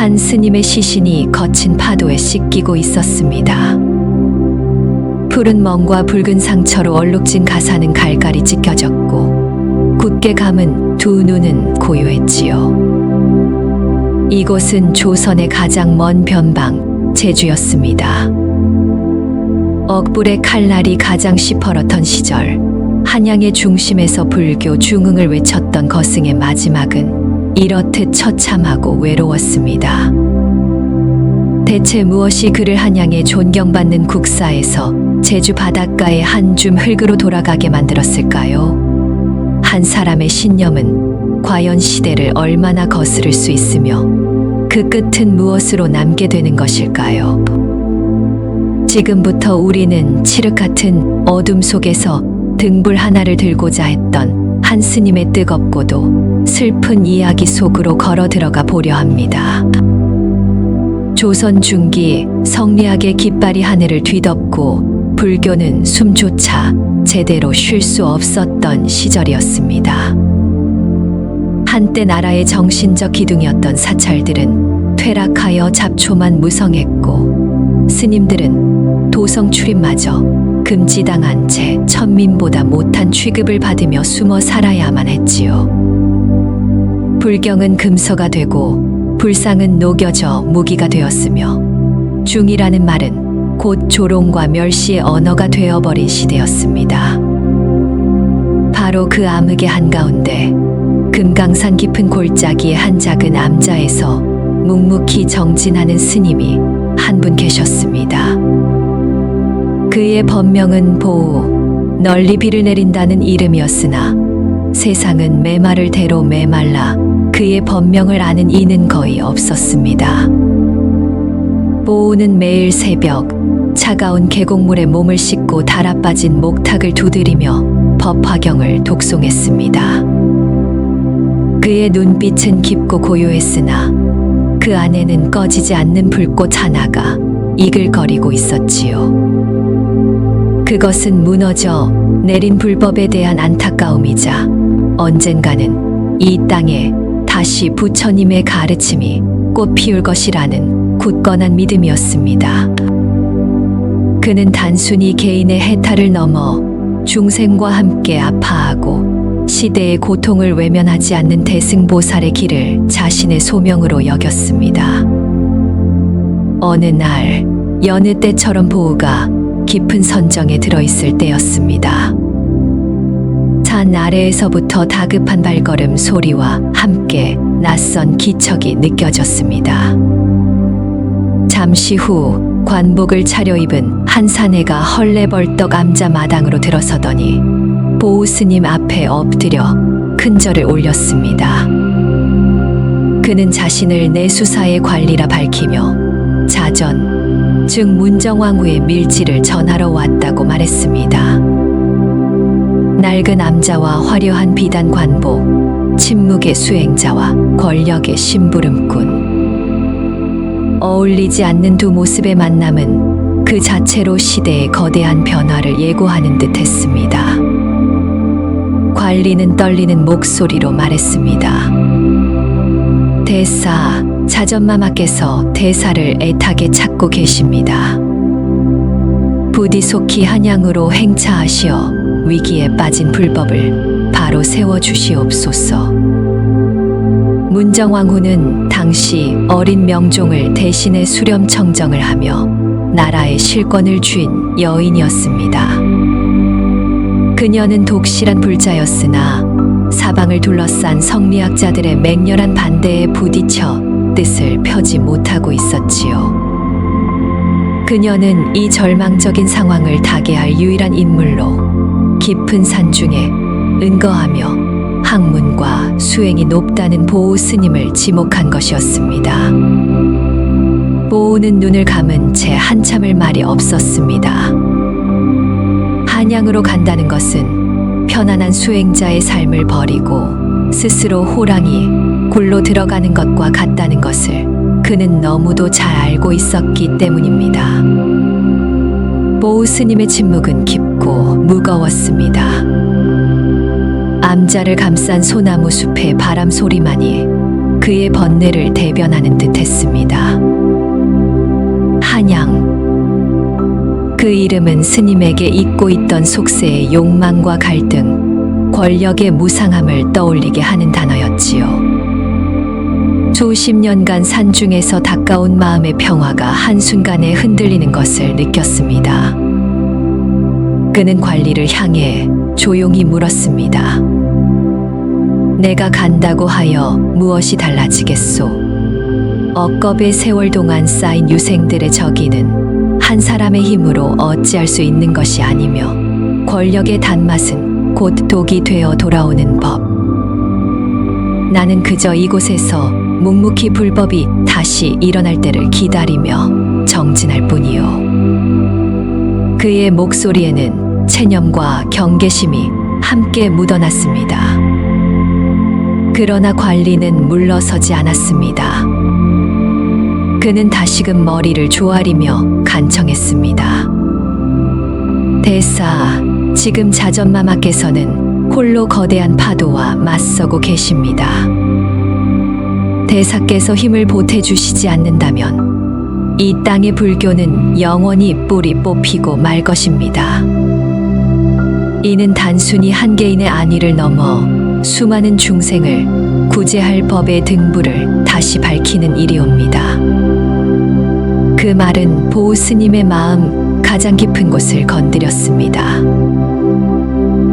한 스님의 시신이 거친 파도에 씻기고 있었습니다. 푸른 멍과 붉은 상처로 얼룩진 가사는 갈갈이 찢겨졌고 굳게 감은 두 눈은 고요했지요. 이곳은 조선의 가장 먼 변방 제주였습니다. 억불의 칼날이 가장 시퍼렇던 시절, 한양의 중심에서 불교 중흥을 외쳤던 거승의 마지막은 이렇듯 처참하고 외로웠습니다. 대체 무엇이 그를 한양에 존경받는 국사에서 제주 바닷가의 한 줌 흙으로 돌아가게 만들었을까요? 한 사람의 신념은 과연 시대를 얼마나 거스를 수 있으며 그 끝은 무엇으로 남게 되는 것일까요? 지금부터 우리는 칠흑 같은 어둠 속에서 등불 하나를 들고자 했던 한 스님의 뜨겁고도 슬픈 이야기 속으로 걸어 들어가 보려 합니다. 조선 중기 성리학의 깃발이 하늘을 뒤덮고 불교는 숨조차 제대로 쉴 수 없었던 시절이었습니다. 한때 나라의 정신적 기둥이었던 사찰들은 퇴락하여 잡초만 무성했고 스님들은 도성 출입마저 금지당한 채 천민보다 못한 취급을 받으며 숨어 살아야만 했지요. 불경은 금서가 되고 불상은 녹여져 무기가 되었으며 중이라는 말은 곧 조롱과 멸시의 언어가 되어버린 시대였습니다. 바로 그 암흑의 한가운데 금강산 깊은 골짜기의 한 작은 암자에서 묵묵히 정진하는 스님이 한 분 계셨습니다. 그의 법명은 보우, 널리 비를 내린다는 이름이었으나 세상은 메마를 대로 메말라 그의 법명을 아는 이는 거의 없었습니다. 보우는 매일 새벽 차가운 계곡물에 몸을 씻고 달아빠진 목탁을 두드리며 법화경을 독송했습니다. 그의 눈빛은 깊고 고요했으나 그 안에는 꺼지지 않는 불꽃 하나가 이글거리고 있었지요. 그것은 무너져 내린 불법에 대한 안타까움이자 언젠가는 이 땅에 다시 부처님의 가르침이 꽃 피울 것이라는 굳건한 믿음이었습니다. 그는 단순히 개인의 해탈을 넘어 중생과 함께 아파하고 시대의 고통을 외면하지 않는 대승보살의 길을 자신의 소명으로 여겼습니다. 어느 날 여느 때처럼 보우가 깊은 선정에 들어있을 때였습니다. 산 아래에서부터 다급한 발걸음 소리와 함께 낯선 기척이 느껴졌습니다. 잠시 후 관복을 차려입은 한 사내가 헐레벌떡 암자 마당으로 들어서더니 보우 스님 앞에 엎드려 큰절을 올렸습니다. 그는 자신을 내수사의 관리라 밝히며 자전, 즉 문정왕후의 밀지를 전하러 왔다고 말했습니다. 낡은 암자와 화려한 비단 관복, 침묵의 수행자와 권력의 심부름꾼. 어울리지 않는 두 모습의 만남은 그 자체로 시대의 거대한 변화를 예고하는 듯 했습니다. 관리는 떨리는 목소리로 말했습니다. 대사, 자전마마께서 대사를 애타게 찾고 계십니다. 부디 속히 한양으로 행차하시어 위기에 빠진 불법을 바로 세워주시옵소서. 문정왕후는 당시 어린 명종을 대신해 수렴청정을 하며 나라의 실권을 쥔 여인이었습니다. 그녀는 독실한 불자였으나 사방을 둘러싼 성리학자들의 맹렬한 반대에 부딪혀 뜻을 펴지 못하고 있었지요. 그녀는 이 절망적인 상황을 타개할 유일한 인물로 깊은 산중에 은거하며 학문과 수행이 높다는 보우 스님을 지목한 것이었습니다. 보우는 눈을 감은 채 한참을 말이 없었습니다. 한양으로 간다는 것은 편안한 수행자의 삶을 버리고 스스로 호랑이 굴로 들어가는 것과 같다는 것을 그는 너무도 잘 알고 있었기 때문입니다. 보우 스님의 침묵은 깊고 무거웠습니다. 암자를 감싼 소나무 숲의 바람 소리만이 그 그의 번뇌를 대변하는 듯했습니다. 한양. 그 이름은 스님에게 잊고 있던 속세의 욕망과 갈등, 권력의 무상함을 떠올리게 하는 단어였지요. 수십 년간 산중에서 닦아온 마음의 평화가 한순간에 흔들리는 것을 느꼈습니다. 그는 관리를 향해 조용히 물었습니다. 내가 간다고 하여 무엇이 달라지겠소? 억겁의 세월 동안 쌓인 유생들의 적이는 한 사람의 힘으로 어찌할 수 있는 것이 아니며 권력의 단맛은 곧 독이 되어 돌아오는 법. 나는 그저 이곳에서 묵묵히 불법이 다시 일어날 때를 기다리며 정진할 뿐이요. 그의 목소리에는 체념과 경계심이 함께 묻어났습니다. 그러나 관리는 물러서지 않았습니다. 그는 다시금 머리를 조아리며 간청했습니다. 대사, 지금 자전마마께서는 홀로 거대한 파도와 맞서고 계십니다. 대사께서 힘을 보태주시지 않는다면 이 땅의 불교는 영원히 뿌리 뽑히고 말 것입니다. 이는 단순히 한 개인의 안위를 넘어 수많은 중생을 구제할 법의 등불을 다시 밝히는 일이옵니다. 그 말은 보우 스님의 마음 가장 깊은 곳을 건드렸습니다.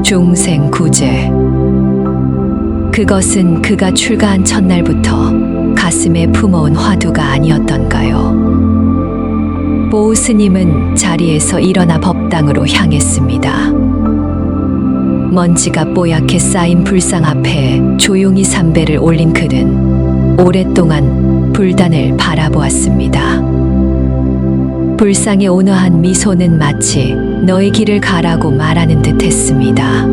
중생 구제. 그것은 그가 출가한 첫날부터 가슴에 품어온 화두가 아니었던가요? 보우 스님은 자리에서 일어나 법당으로 향했습니다. 먼지가 뽀얗게 쌓인 불상 앞에 조용히 삼배를 올린 그는 오랫동안 불단을 바라보았습니다. 불상의 온화한 미소는 마치 너의 길을 가라고 말하는 듯 했습니다.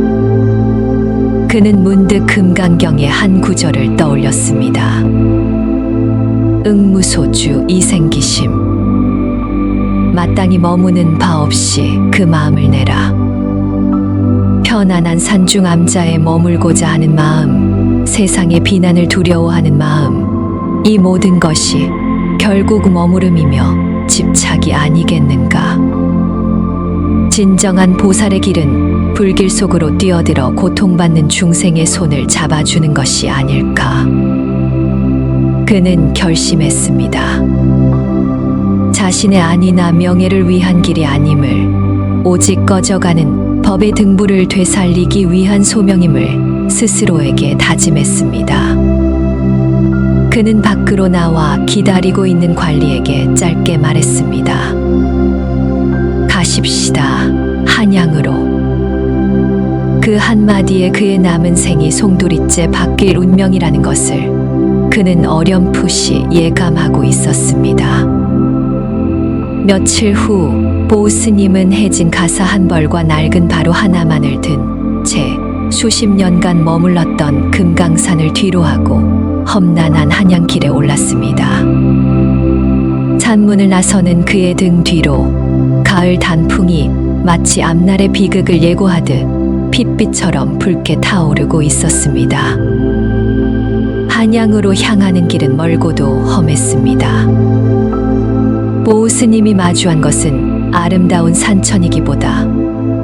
그는 문득 금강경의 한 구절을 떠올렸습니다. 응무소주 이생기심. 마땅히 머무는 바 없이 그 마음을 내라. 편안한 산중 암자에 머물고자 하는 마음, 세상의 비난을 두려워하는 마음, 이 모든 것이 결국 머무름이며 집착이 아니겠는가. 진정한 보살의 길은 불길 속으로 뛰어들어 고통받는 중생의 손을 잡아주는 것이 아닐까. 그는 결심했습니다. 자신의 안위나 명예를 위한 길이 아님을, 오직 꺼져가는 법의 등불을 되살리기 위한 소명임을 스스로에게 다짐했습니다. 그는 밖으로 나와 기다리고 있는 관리에게 짧게 말했습니다. 가십시다, 한양으로. 그 한마디에 그의 남은 생이 송두리째 바뀔 운명이라는 것을 그는 어렴풋이 예감하고 있었습니다. 며칠 후 보우 스님은 해진 가사 한 벌과 낡은 바로 하나만을 든 채 수십 년간 머물렀던 금강산을 뒤로하고 험난한 한양길에 올랐습니다. 산문을 나서는 그의 등 뒤로 가을 단풍이 마치 앞날의 비극을 예고하듯 핏빛처럼 붉게 타오르고 있었습니다. 한양으로 향하는 길은 멀고도 험했습니다. 보우 스님이 마주한 것은 아름다운 산천이기보다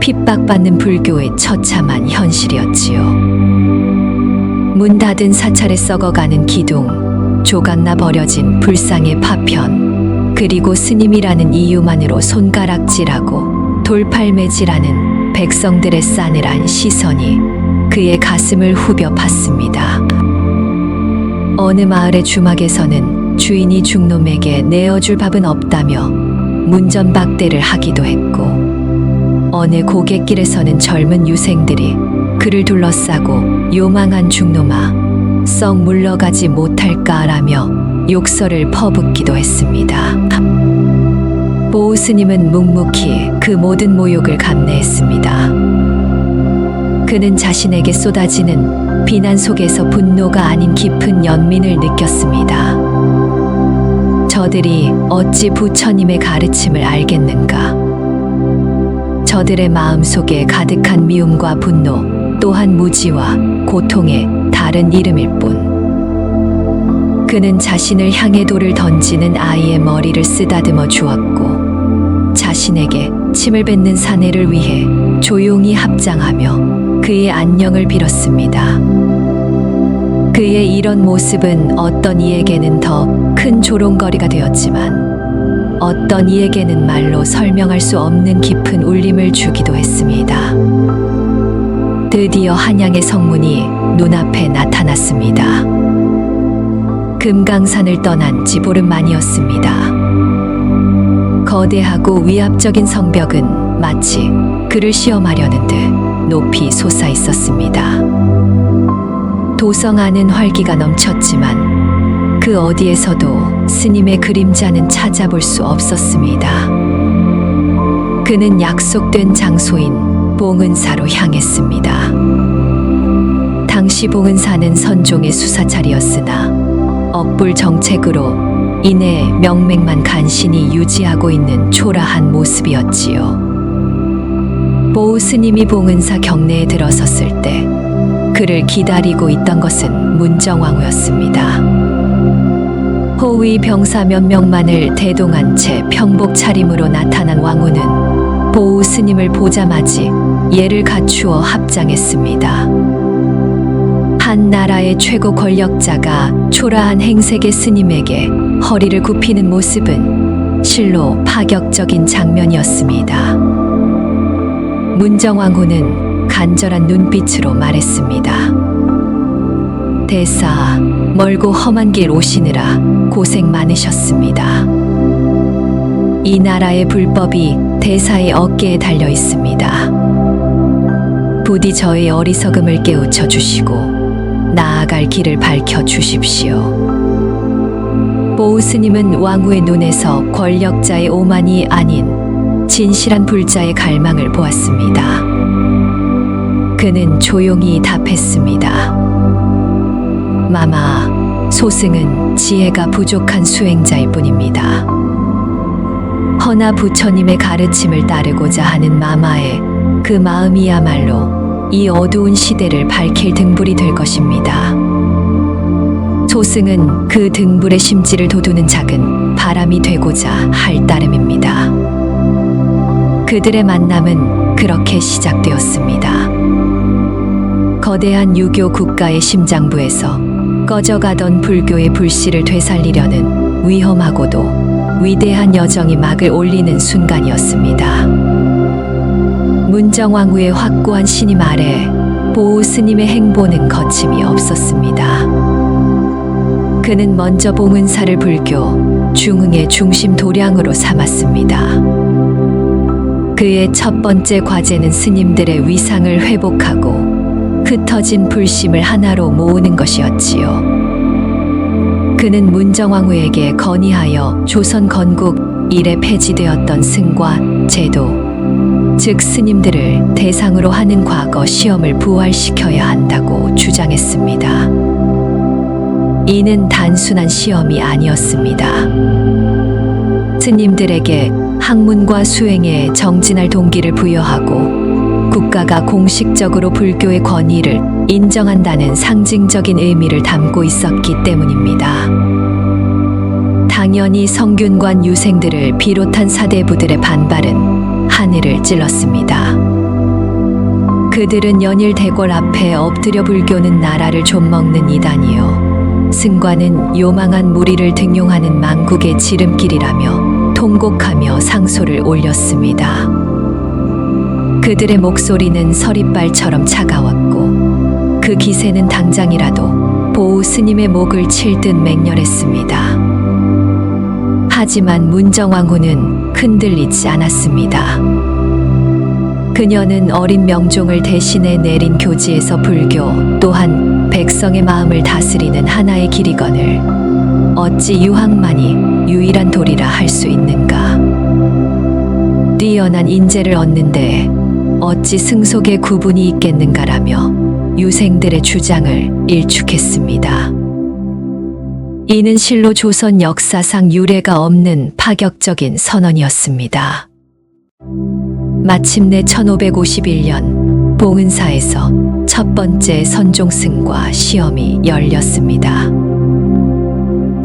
핍박받는 불교의 처참한 현실이었지요. 문 닫은 사찰에 썩어가는 기둥, 조각나 버려진 불상의 파편, 그리고 스님이라는 이유만으로 손가락질하고 돌팔매질하는 백성들의 싸늘한 시선이 그의 가슴을 후벼 팠습니다. 어느 마을의 주막에서는 주인이 중놈에게 내어줄 밥은 없다며 문전박대를 하기도 했고, 어느 고갯길에서는 젊은 유생들이 그를 둘러싸고 요망한 중놈아, 썩 물러가지 못할까라며 욕설을 퍼붓기도 했습니다. 보우 스님은 묵묵히 그 모든 모욕을 감내했습니다. 그는 자신에게 쏟아지는 비난 속에서 분노가 아닌 깊은 연민을 느꼈습니다. 저들이 어찌 부처님의 가르침을 알겠는가? 저들의 마음 속에 가득한 미움과 분노, 또한 무지와 고통의 다른 이름일 뿐. 그는 자신을 향해 돌을 던지는 아이의 머리를 쓰다듬어 주었고 자신에게 침을 뱉는 사내를 위해 조용히 합장하며 그의 안녕을 빌었습니다. 그의 이런 모습은 어떤 이에게는 더 큰 조롱거리가 되었지만 어떤 이에게는 말로 설명할 수 없는 깊은 울림을 주기도 했습니다. 드디어 한양의 성문이 눈앞에 나타났습니다. 금강산을 떠난 지 보름만이었습니다. 거대하고 위압적인 성벽은 마치 그를 시험하려는 듯 높이 솟아 있었습니다. 도성 안은 활기가 넘쳤지만 그 어디에서도 스님의 그림자는 찾아볼 수 없었습니다. 그는 약속된 장소인 봉은사로 향했습니다. 당시 봉은사는 선종의 수사찰이었으나 억불 정책으로 인해 명맥만 간신히 유지하고 있는 초라한 모습이었지요. 보우 스님이 봉은사 경내에 들어섰을 때 그를 기다리고 있던 것은 문정왕후였습니다. 호위 병사 몇 명만을 대동한 채 평복 차림으로 나타난 왕후는 보우 스님을 보자마지 예를 갖추어 합장했습니다. 한 나라의 최고 권력자가 초라한 행색의 스님에게 허리를 굽히는 모습은 실로 파격적인 장면이었습니다. 문정왕후는 간절한 눈빛으로 말했습니다. 대사, 멀고 험한 길 오시느라 고생 많으셨습니다. 이 나라의 불법이 대사의 어깨에 달려 있습니다. 부디 저의 어리석음을 깨우쳐 주시고 나아갈 길을 밝혀 주십시오. 보우 스님은 왕후의 눈에서 권력자의 오만이 아닌 진실한 불자의 갈망을 보았습니다. 그는 조용히 답했습니다. 마마, 소승은 지혜가 부족한 수행자일 뿐입니다. 허나 부처님의 가르침을 따르고자 하는 마마의 그 마음이야말로 이 어두운 시대를 밝힐 등불이 될 것입니다. 소승은 그 등불의 심지를 돋우는 작은 바람이 되고자 할 따름입니다. 그들의 만남은 그렇게 시작되었습니다. 거대한 유교 국가의 심장부에서 꺼져가던 불교의 불씨를 되살리려는 위험하고도 위대한 여정이 막을 올리는 순간이었습니다. 문정왕후의 확고한 신임 아래 보우 스님의 행보는 거침이 없었습니다. 그는 먼저 봉은사를 불교 중흥의 중심 도량으로 삼았습니다. 그의 첫 번째 과제는 스님들의 위상을 회복하고 흩어진 불심을 하나로 모으는 것이었지요. 그는 문정왕후에게 건의하여 조선 건국 이래 폐지되었던 승과 제도, 즉 스님들을 대상으로 하는 과거 시험을 부활시켜야 한다고 주장했습니다. 이는 단순한 시험이 아니었습니다. 스님들에게 학문과 수행에 정진할 동기를 부여하고 국가가 공식적으로 불교의 권위를 인정한다는 상징적인 의미를 담고 있었기 때문입니다. 당연히 성균관 유생들을 비롯한 사대부들의 반발은 하늘을 찔렀습니다. 그들은 연일 대궐 앞에 엎드려 불교는 나라를 좀먹는 이단이요, 승과는 요망한 무리를 등용하는 망국의 지름길이라며 통곡하며 상소를 올렸습니다. 그들의 목소리는 서리발처럼 차가웠고 그 기세는 당장이라도 보우 스님의 목을 칠 듯 맹렬했습니다. 하지만 문정왕후는 흔들리지 않았습니다. 그녀는 어린 명종을 대신해 내린 교지에서 불교 또한 백성의 마음을 다스리는 하나의 길이건을 어찌 유학만이 유일한 도리라 할 수 있는가. 뛰어난 인재를 얻는데 어찌 승속의 구분이 있겠는가라며 유생들의 주장을 일축했습니다. 이는 실로 조선 역사상 유례가 없는 파격적인 선언이었습니다. 마침내 1551년 봉은사에서 첫 번째 선종승과 시험이 열렸습니다.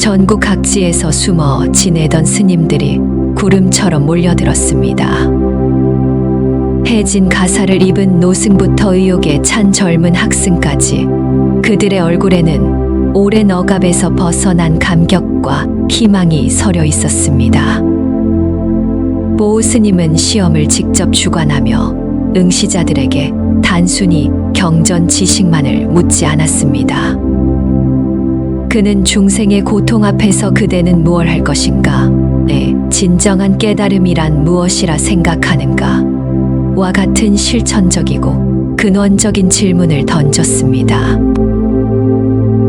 전국 각지에서 숨어 지내던 스님들이 구름처럼 몰려들었습니다. 해진 가사를 입은 노승부터 의욕에 찬 젊은 학생까지 그들의 얼굴에는 오랜 억압에서 벗어난 감격과 희망이 서려 있었습니다. 보우 스님은 시험을 직접 주관하며 응시자들에게 단순히 경전 지식만을 묻지 않았습니다. 그는 중생의 고통 앞에서 그대는 무엇 할 것인가? 진정한 깨달음이란 무엇이라 생각하는가? 와 같은 실천적이고 근원적인 질문을 던졌습니다.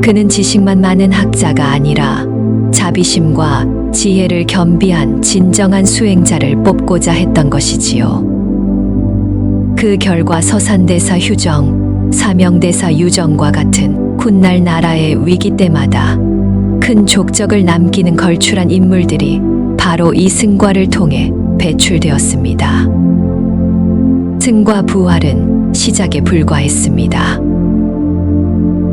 그는 지식만 많은 학자가 아니라 자비심과 지혜를 겸비한 진정한 수행자를 뽑고자 했던 것이지요. 그 결과 서산대사 휴정, 사명대사 유정과 같은 훗날 나라의 위기 때마다 큰 족적을 남기는 걸출한 인물들이 바로 이 승과를 통해 배출되었습니다. 승과 부활은 시작에 불과했습니다.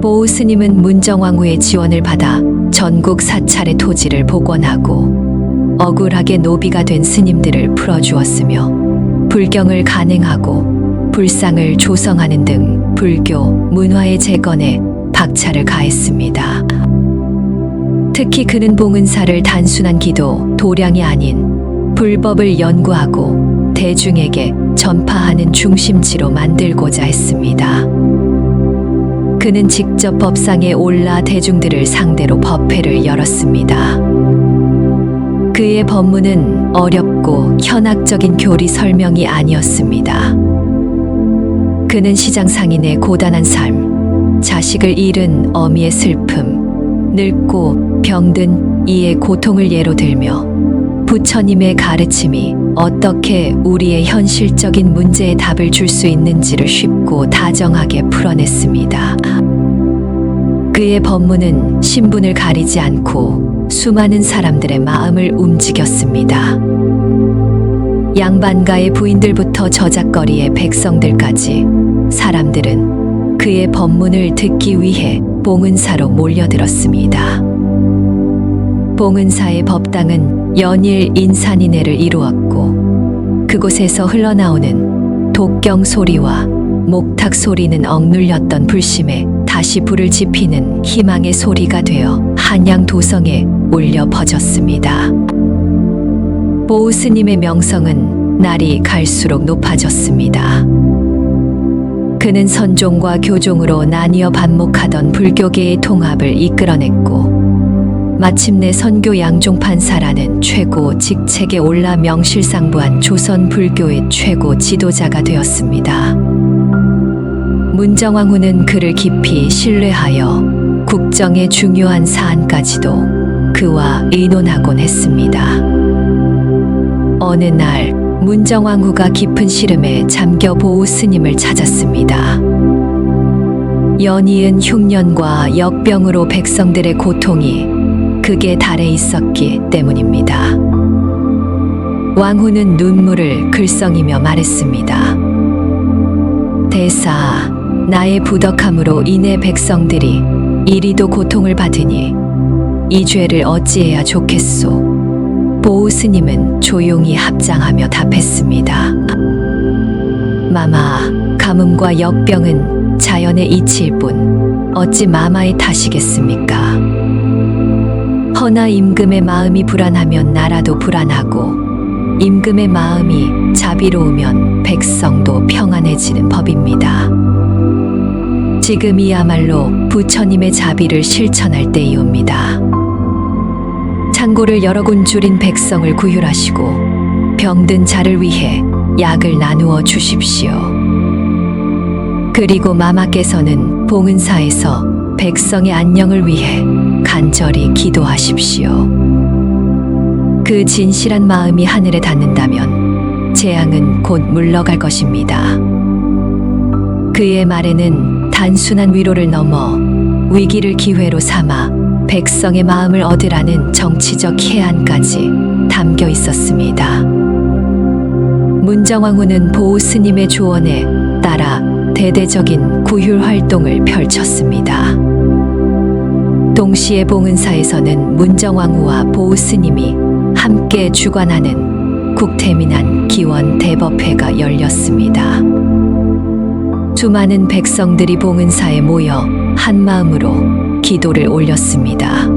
보우 스님은 문정왕후의 지원을 받아 전국 사찰의 토지를 복원하고 억울하게 노비가 된 스님들을 풀어주었으며 불경을 간행하고 불상을 조성하는 등 불교 문화의 재건에 박차를 가했습니다. 특히 그는 봉은사를 단순한 기도, 도량이 아닌 불법을 연구하고 대중에게 전파하는 중심지로 만들고자 했습니다. 그는 직접 법상에 올라 대중들을 상대로 법회를 열었습니다. 그의 법문은 어렵고 현학적인 교리 설명이 아니었습니다. 그는 시장상인의 고단한 삶, 자식을 잃은 어미의 슬픔, 늙고 병든 이의 고통을 예로 들며 부처님의 가르침이 어떻게 우리의 현실적인 문제에 답을 줄 수 있는지를 쉽고 다정하게 풀어냈습니다. 그의 법문은 신분을 가리지 않고 수많은 사람들의 마음을 움직였습니다. 양반가의 부인들부터 저작거리의 백성들까지 사람들은 그의 법문을 듣기 위해 봉은사로 몰려들었습니다. 봉은사의 법당은 연일 인산인해를 이루었고 그곳에서 흘러나오는 독경 소리와 목탁 소리는 억눌렸던 불심에 다시 불을 지피는 희망의 소리가 되어 한양 도성에 울려 퍼졌습니다. 보우 스님의 명성은 날이 갈수록 높아졌습니다. 그는 선종과 교종으로 나뉘어 반목하던 불교계의 통합을 이끌어냈고 마침내 선교 양종판사라는 최고 직책에 올라 명실상부한 조선 불교의 최고 지도자가 되었습니다. 문정왕후는 그를 깊이 신뢰하여 국정의 중요한 사안까지도 그와 의논하곤 했습니다. 어느 날 문정왕후가 깊은 시름에 잠겨 보우 스님을 찾았습니다. 연이은 흉년과 역병으로 백성들의 고통이 극에 달해 있었기 때문입니다. 왕후는 눈물을 글썽이며 말했습니다. 대사, 나의 부덕함으로 인해 백성들이 이리도 고통을 받으니 이 죄를 어찌해야 좋겠소? 보우 스님은 조용히 합장하며 답했습니다. 마마, 가뭄과 역병은 자연의 이치일 뿐 어찌 마마의 탓이겠습니까? 허나 임금의 마음이 불안하면 나라도 불안하고 임금의 마음이 자비로우면 백성도 평안해지는 법입니다. 지금이야말로 부처님의 자비를 실천할 때이옵니다. 창고를 여러 군 줄인 백성을 구휼하시고 병든 자를 위해 약을 나누어 주십시오. 그리고 마마께서는 봉은사에서 백성의 안녕을 위해 간절히 기도하십시오. 그 진실한 마음이 하늘에 닿는다면 재앙은 곧 물러갈 것입니다. 그의 말에는 단순한 위로를 넘어 위기를 기회로 삼아 백성의 마음을 얻으라는 정치적 해안까지 담겨 있었습니다. 문정왕후는 보우 스님의 조언에 따라 대대적인 구휼 활동을 펼쳤습니다. 동시에 봉은사에서는 문정왕후와 보우스님이 함께 주관하는 국태민한 기원 대법회가 열렸습니다. 수많은 백성들이 봉은사에 모여 한마음으로 기도를 올렸습니다.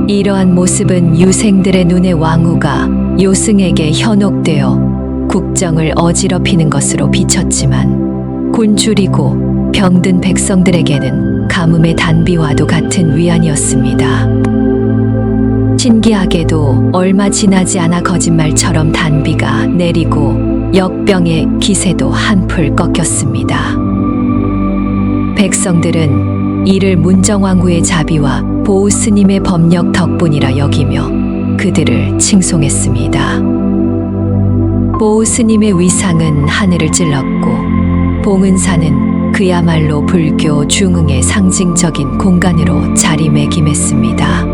이러한 모습은 유생들의 눈에 왕후가 요승에게 현혹되어 국정을 어지럽히는 것으로 비쳤지만 곤줄이고 병든 백성들에게는 가뭄의 단비와도 같은 위안이었습니다. 신기하게도 얼마 지나지 않아 거짓말처럼 단비가 내리고 역병의 기세도 한풀 꺾였습니다. 백성들은 이를 문정왕후의 자비와 보우스님의 법력 덕분이라 여기며 그들을 칭송했습니다. 보우스님의 위상은 하늘을 찔렀고 봉은사는 그야말로 불교 중흥의 상징적인 공간으로 자리매김했습니다.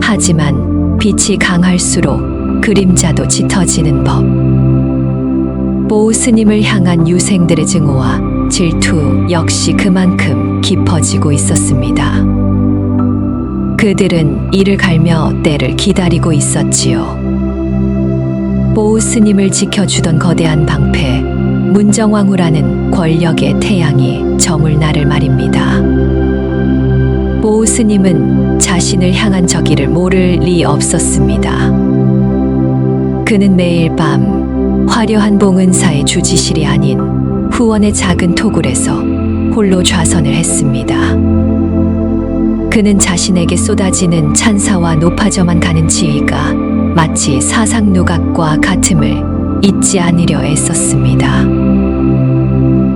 하지만 빛이 강할수록 그림자도 짙어지는 법. 보우스님을 향한 유생들의 증오와 질투 역시 그만큼 깊어지고 있었습니다. 그들은 이를 갈며 때를 기다리고 있었지요. 보우스님을 지켜주던 거대한 방패, 문정왕후라는 권력의 태양이 저물 날을 말입니다. 보우스님은 자신을 향한 적이를 모를 리 없었습니다. 그는 매일 밤 화려한 봉은사의 주지실이 아닌 후원의 작은 토굴에서 홀로 좌선을 했습니다. 그는 자신에게 쏟아지는 찬사와 높아져만 가는 지위가 마치 사상 누각과 같음을 잊지 않으려 애썼습니다.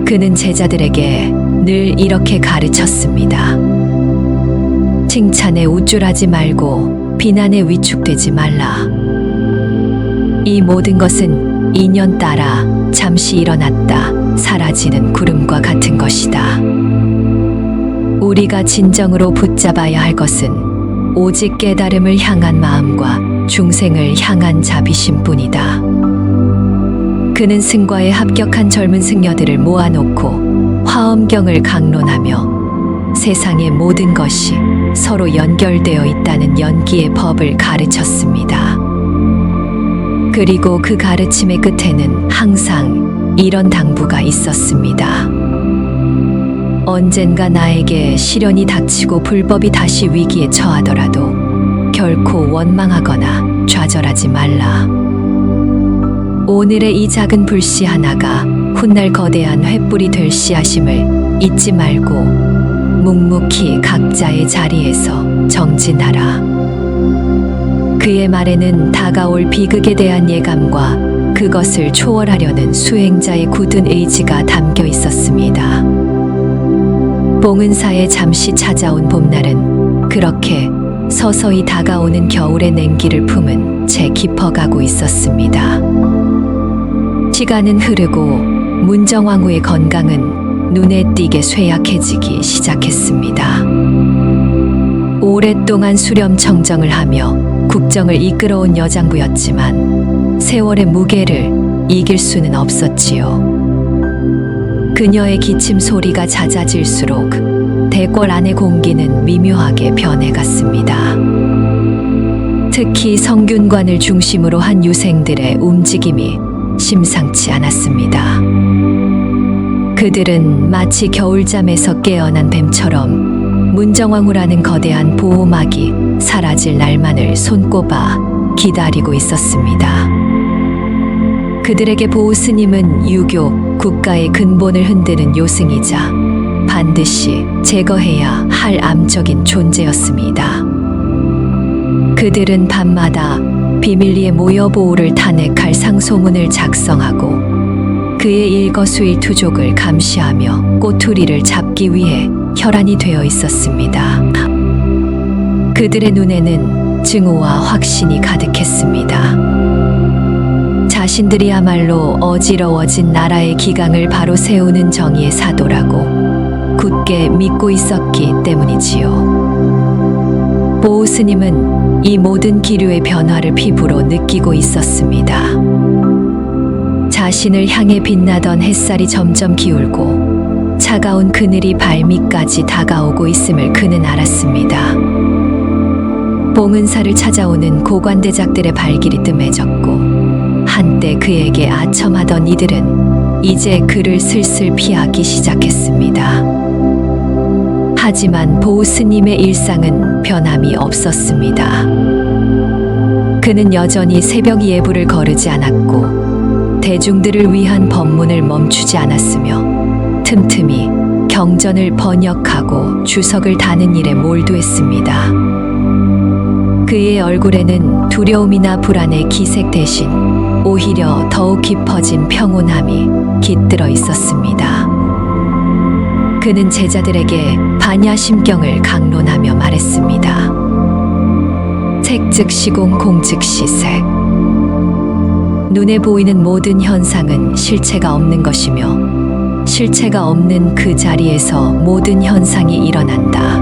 그는 제자들에게 늘 이렇게 가르쳤습니다. 칭찬에 우쭐하지 말고 비난에 위축되지 말라. 이 모든 것은 인연 따라 잠시 일어났다 사라지는 구름과 같은 것이다. 우리가 진정으로 붙잡아야 할 것은 오직 깨달음을 향한 마음과 중생을 향한 자비심뿐이다. 그는 승과에 합격한 젊은 승려들을 모아놓고 화엄경을 강론하며 세상의 모든 것이 서로 연결되어 있다는 연기의 법을 가르쳤습니다. 그리고 그 가르침의 끝에는 항상 이런 당부가 있었습니다. 언젠가 나에게 시련이 닥치고 불법이 다시 위기에 처하더라도 결코 원망하거나 좌절하지 말라. 오늘의 이 작은 불씨 하나가 훗날 거대한 횃불이 될 씨앗임을 잊지 말고 묵묵히 각자의 자리에서 정진하라. 그의 말에는 다가올 비극에 대한 예감과 그것을 초월하려는 수행자의 굳은 의지가 담겨 있었습니다. 봉은사에 잠시 찾아온 봄날은 그렇게 서서히 다가오는 겨울의 냉기를 품은 채 깊어가고 있었습니다. 시간은 흐르고 문정왕후의 건강은 눈에 띄게 쇠약해지기 시작했습니다. 오랫동안 수렴청정을 하며 국정을 이끌어온 여장부였지만 세월의 무게를 이길 수는 없었지요. 그녀의 기침 소리가 잦아질수록 대궐 안의 공기는 미묘하게 변해갔습니다. 특히 성균관을 중심으로 한 유생들의 움직임이 심상치 않았습니다. 그들은 마치 겨울잠에서 깨어난 뱀처럼 문정왕후라는 거대한 보호막이 사라질 날만을 손꼽아 기다리고 있었습니다. 그들에게 보우스님은 유교, 국가의 근본을 흔드는 요승이자 반드시 제거해야 할 암적인 존재였습니다. 그들은 밤마다 비밀리에 모여 보우를 탄핵할 상소문을 작성하고 그의 일거수일투족을 감시하며 꼬투리를 잡기 위해 혈안이 되어 있었습니다. 그들의 눈에는 증오와 확신이 가득했습니다. 자신들이야말로 어지러워진 나라의 기강을 바로 세우는 정의의 사도라고 굳게 믿고 있었기 때문이지요. 보우스님은 이 모든 기류의 변화를 피부로 느끼고 있었습니다. 자신을 향해 빛나던 햇살이 점점 기울고 차가운 그늘이 발밑까지 다가오고 있음을 그는 알았습니다. 봉은사를 찾아오는 고관대작들의 발길이 뜸해졌고 한때 그에게 아첨하던 이들은 이제 그를 슬슬 피하기 시작했습니다. 하지만 보스님의 일상은 변함이 없었습니다. 그는 여전히 새벽 예불을 거르지 않았고 대중들을 위한 법문을 멈추지 않았으며 틈틈이 경전을 번역하고 주석을 다는 일에 몰두했습니다. 그의 얼굴에는 두려움이나 불안의 기색 대신 오히려 더욱 깊어진 평온함이 깃들어 있었습니다. 그는 제자들에게 반야심경을 강론하며 말했습니다. 색즉 시공 공즉 시색. 눈에 보이는 모든 현상은 실체가 없는 것이며 실체가 없는 그 자리에서 모든 현상이 일어난다.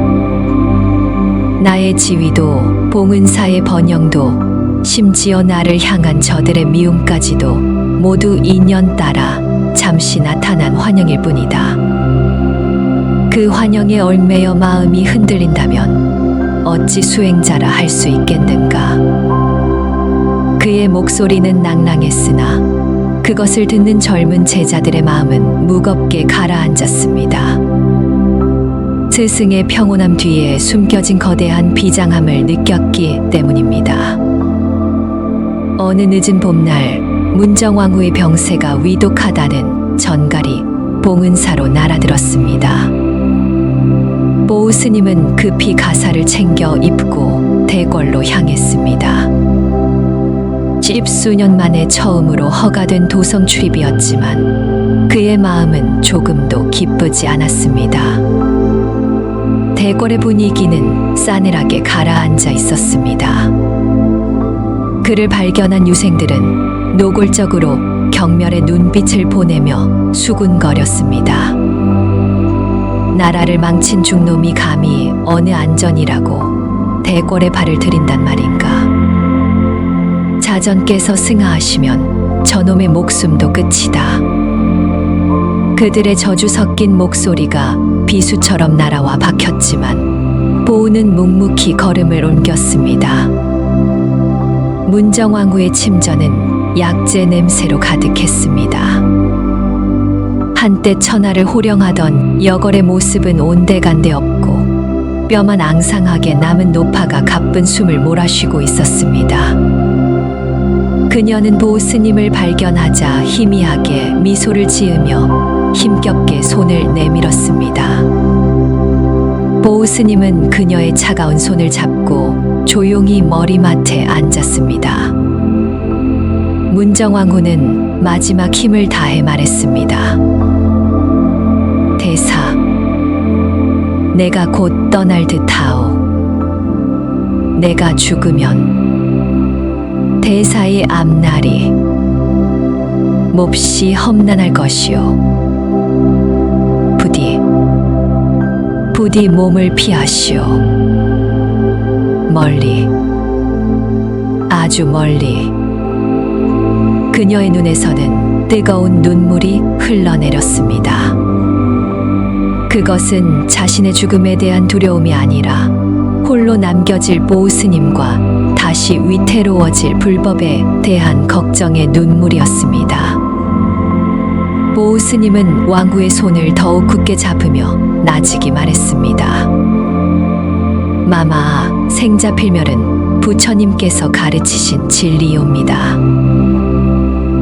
나의 지위도 봉은사의 번영도 심지어 나를 향한 저들의 미움까지도 모두 인연 따라 잠시 나타난 환영일 뿐이다. 그 환영에 얽매여 마음이 흔들린다면 어찌 수행자라 할 수 있겠는가. 그의 목소리는 낭랑했으나 그것을 듣는 젊은 제자들의 마음은 무겁게 가라앉았습니다. 스승의 평온함 뒤에 숨겨진 거대한 비장함을 느꼈기 때문입니다. 어느 늦은 봄날 문정왕후의 병세가 위독하다는 전갈이 봉은사로 날아들었습니다. 보우 스님은 급히 가사를 챙겨 입고 대궐로 향했습니다. 십수년 만에 처음으로 허가된 도성 출입이었지만 그의 마음은 조금도 기쁘지 않았습니다. 대궐의 분위기는 싸늘하게 가라앉아 있었습니다. 그를 발견한 유생들은 노골적으로 경멸의 눈빛을 보내며 수군거렸습니다. 나라를 망친 중놈이 감히 어느 안전이라고 대궐에 발을 들인단 말인가. 자전께서 승하하시면 저놈의 목숨도 끝이다. 그들의 저주 섞인 목소리가 비수처럼 날아와 박혔지만 보우는 묵묵히 걸음을 옮겼습니다. 문정왕후의 침전은 약재 냄새로 가득했습니다. 한때 천하를 호령하던 여걸의 모습은 온데간데 없고 뼈만 앙상하게 남은 노파가 가쁜 숨을 몰아쉬고 있었습니다. 그녀는 보우 스님을 발견하자 희미하게 미소를 지으며 힘겹게 손을 내밀었습니다. 보우 스님은 그녀의 차가운 손을 잡고 조용히 머리맡에 앉았습니다. 문정왕후는 마지막 힘을 다해 말했습니다. 대사, 내가 곧 떠날 듯하오. 내가 죽으면 대사의 앞날이 몹시 험난할 것이오. 부디 몸을 피하시오. 멀리, 아주 멀리. 그녀의 눈에서는 뜨거운 눈물이 흘러내렸습니다. 그것은 자신의 죽음에 대한 두려움이 아니라 홀로 남겨질 보우 스님과 다시 위태로워질 불법에 대한 걱정의 눈물이었습니다. 보우 스님은 왕후의 손을 더욱 굳게 잡으며 나직이 말했습니다. 마마, 생자필멸은 부처님께서 가르치신 진리요입니다.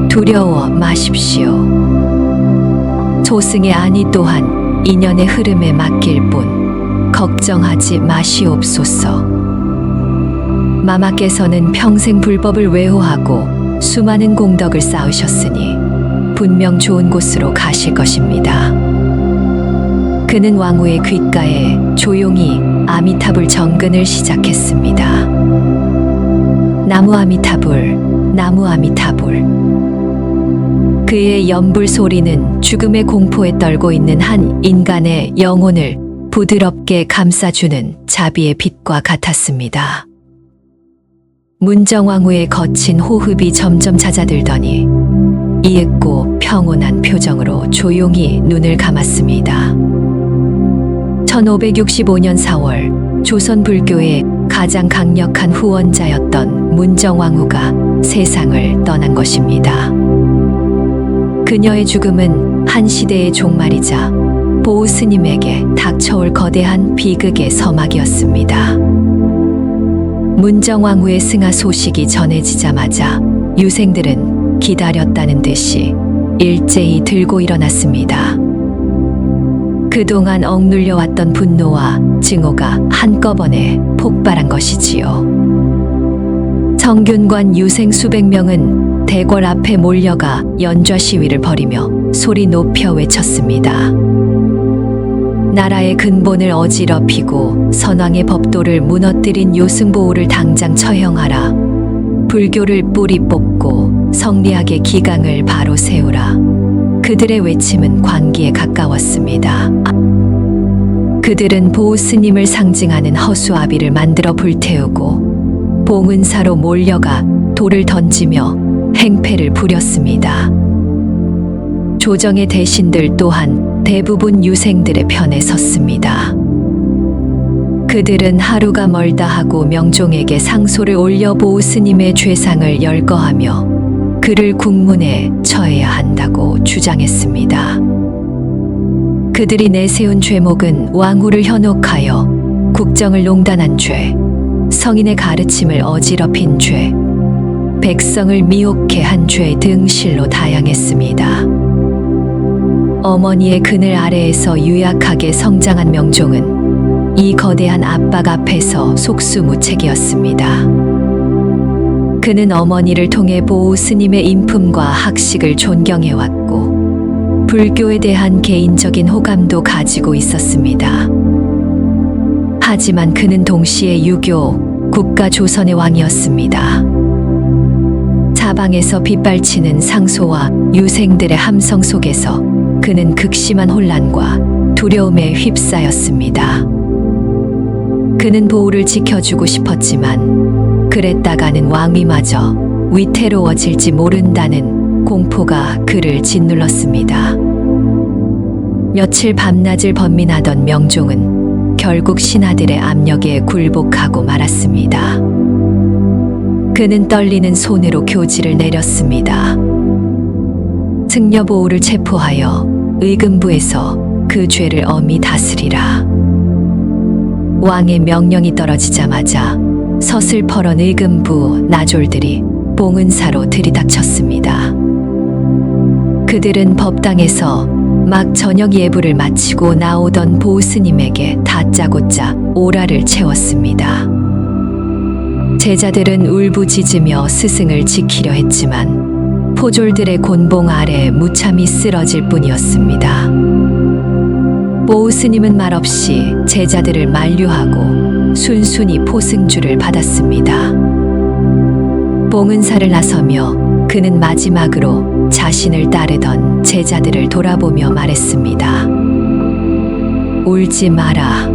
두려워 마십시오. 소승의 안위 또한 인연의 흐름에 맡길 뿐 걱정하지 마시옵소서. 마마께서는 평생 불법을 외호하고 수많은 공덕을 쌓으셨으니 분명 좋은 곳으로 가실 것입니다. 그는 왕후의 귓가에 조용히 아미타불 정근을 시작했습니다. 나무 아미타불, 나무 아미타불. 그의 연불 소리는 죽음의 공포에 떨고 있는 한 인간의 영혼을 부드럽게 감싸주는 자비의 빛과 같았습니다. 문정왕후의 거친 호흡이 점점 잦아들더니 이윽고 평온한 표정으로 조용히 눈을 감았습니다. 1565년 4월 조선 불교의 가장 강력한 후원자였던 문정왕후가 세상을 떠난 것입니다. 그녀의 죽음은 한 시대의 종말이자 보우 스님에게 닥쳐올 거대한 비극의 서막이었습니다. 문정왕후의 승하 소식이 전해지자마자 유생들은 기다렸다는 듯이 일제히 들고 일어났습니다. 그동안 억눌려왔던 분노와 증오가 한꺼번에 폭발한 것이지요. 정균관 유생 수백 명은 대궐 앞에 몰려가 연좌 시위를 벌이며 소리 높여 외쳤습니다. 나라의 근본을 어지럽히고 선왕의 법도를 무너뜨린 요승보우를 당장 처형하라. 불교를 뿌리 뽑고 성리학의 기강을 바로 세우라. 그들의 외침은 광기에 가까웠습니다. 그들은 보우 스님을 상징하는 허수아비를 만들어 불태우고 봉은사로 몰려가 돌을 던지며 행패를 부렸습니다. 조정의 대신들 또한 대부분 유생들의 편에 섰습니다. 그들은 하루가 멀다 하고 명종에게 상소를 올려 보우 스님의 죄상을 열거하며 그를 국문에 처해야 한다고 주장했습니다. 그들이 내세운 죄목은 왕후를 현혹하여 국정을 농단한 죄, 성인의 가르침을 어지럽힌 죄, 백성을 미혹해 한 죄 등 실로 다양했습니다. 어머니의 그늘 아래에서 유약하게 성장한 명종은 이 거대한 압박 앞에서 속수무책이었습니다. 그는 어머니를 통해 보우 스님의 인품과 학식을 존경해왔고 불교에 대한 개인적인 호감도 가지고 있었습니다. 하지만 그는 동시에 유교, 국가 조선의 왕이었습니다. 사방에서 빗발치는 상소와 유생들의 함성 속에서 그는 극심한 혼란과 두려움에 휩싸였습니다. 그는 보우를 지켜주고 싶었지만 그랬다가는 왕위마저 위태로워질지 모른다는 공포가 그를 짓눌렀습니다. 며칠 밤낮을 번민하던 명종은 결국 신하들의 압력에 굴복하고 말았습니다. 그는 떨리는 손으로 교지를 내렸습니다. 승려보우를 체포하여 의금부에서 그 죄를 엄히 다스리라. 왕의 명령이 떨어지자마자 서슬퍼런 의금부 나졸들이 봉은사로 들이닥쳤습니다. 그들은 법당에서 막 저녁 예불을 마치고 나오던 보우 스님에게 다짜고짜 오라를 채웠습니다. 제자들은 울부짖으며 스승을 지키려 했지만 포졸들의 곤봉 아래 무참히 쓰러질 뿐이었습니다. 보우 스님은 말없이 제자들을 만류하고 순순히 포승주를 받았습니다. 봉은사를 나서며 그는 마지막으로 자신을 따르던 제자들을 돌아보며 말했습니다. 울지 마라.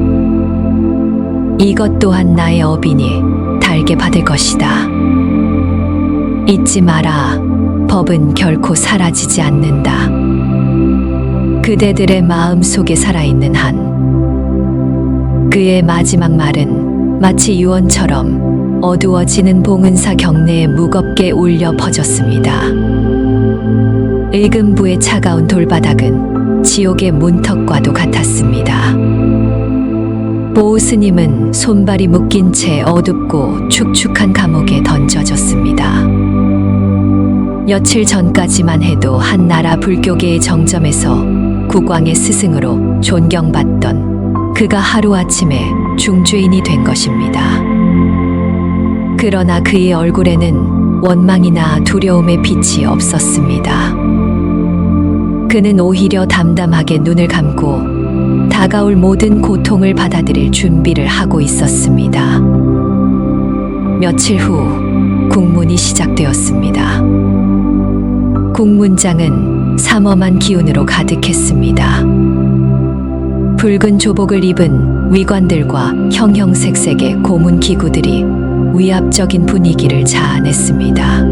이것 또한 나의 업이니 달게 받을 것이다. 잊지 마라. 법은 결코 사라지지 않는다. 그대들의 마음 속에 살아있는 한. 그의 마지막 말은 마치 유언처럼 어두워지는 봉은사 경내에 무겁게 울려 퍼졌습니다. 의금부의 차가운 돌바닥은 지옥의 문턱과도 같았습니다. 보우 스님은 손발이 묶인 채 어둡고 축축한 감옥에 던져졌습니다. 며칠 전까지만 해도 한나라 불교계의 정점에서 국왕의 스승으로 존경받던 그가 하루아침에 중죄인이 된 것입니다. 그러나 그의 얼굴에는 원망이나 두려움의 빛이 없었습니다. 그는 오히려 담담하게 눈을 감고 다가올 모든 고통을 받아들일 준비를 하고 있었습니다. 며칠 후 국문이 시작되었습니다. 국문장은 삼엄한 기운으로 가득했습니다. 붉은 조복을 입은 위관들과 형형색색의 고문 기구들이 위압적인 분위기를 자아냈습니다.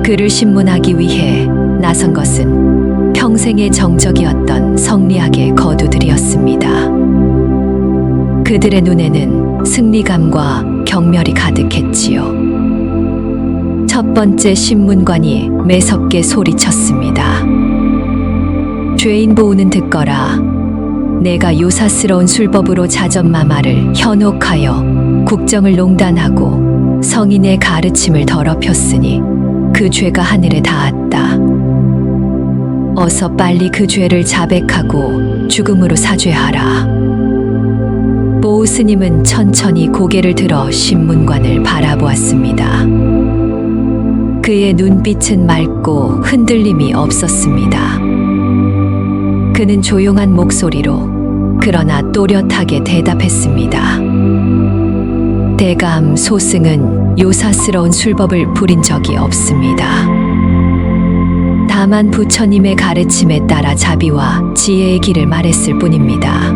그를 신문하기 위해 나선 것은 평생의 정적이었던 성리학의 거두들이었습니다. 그들의 눈에는 승리감과 경멸이 가득했지요. 첫 번째 신문관이 매섭게 소리쳤습니다. 죄인 보우는 듣거라. 내가 요사스러운 술법으로 자전마마를 현혹하여 국정을 농단하고 성인의 가르침을 더럽혔으니 그 죄가 하늘에 닿았다. 어서 빨리 그 죄를 자백하고 죽음으로 사죄하라. 보우 스님은 천천히 고개를 들어 신문관을 바라보았습니다. 그의 눈빛은 맑고 흔들림이 없었습니다. 그는 조용한 목소리로 그러나 또렷하게 대답했습니다. 대감 소승은 요사스러운 술법을 부린 적이 없습니다. 다만 부처님의 가르침에 따라 자비와 지혜의 길을 말했을 뿐입니다.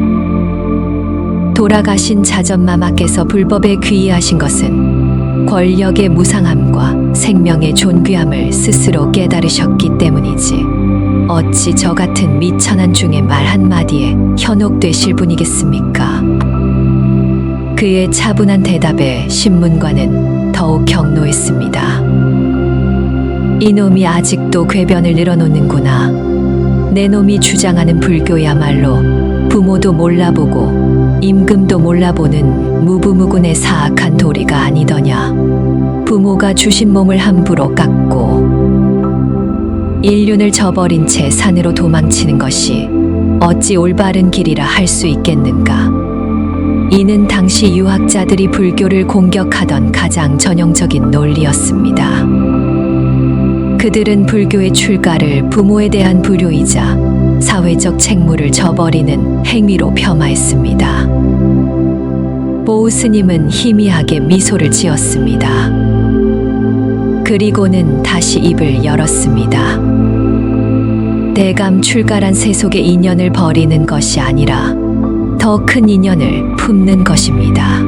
돌아가신 자전마마께서 불법에 귀의하신 것은 권력의 무상함과 생명의 존귀함을 스스로 깨달으셨기 때문이지 어찌 저 같은 미천한 중의 말 한마디에 현혹되실 분이겠습니까? 그의 차분한 대답에 신문관은 더욱 경노했습니다. 이놈이 아직도 궤변을 늘어놓는구나. 내 놈이 주장하는 불교야말로 부모도 몰라보고 임금도 몰라보는 무부무군의 사악한 도리가 아니더냐. 부모가 주신 몸을 함부로 깎고 인륜을 저버린 채 산으로 도망치는 것이 어찌 올바른 길이라 할 수 있겠는가. 이는 당시 유학자들이 불교를 공격하던 가장 전형적인 논리였습니다. 그들은 불교의 출가를 부모에 대한 불효이자 사회적 책무를 저버리는 행위로 폄하했습니다. 보우 스님은 희미하게 미소를 지었습니다. 그리고는 다시 입을 열었습니다. 대감 출가란 세속의 인연을 버리는 것이 아니라 더 큰 인연을 품는 것입니다.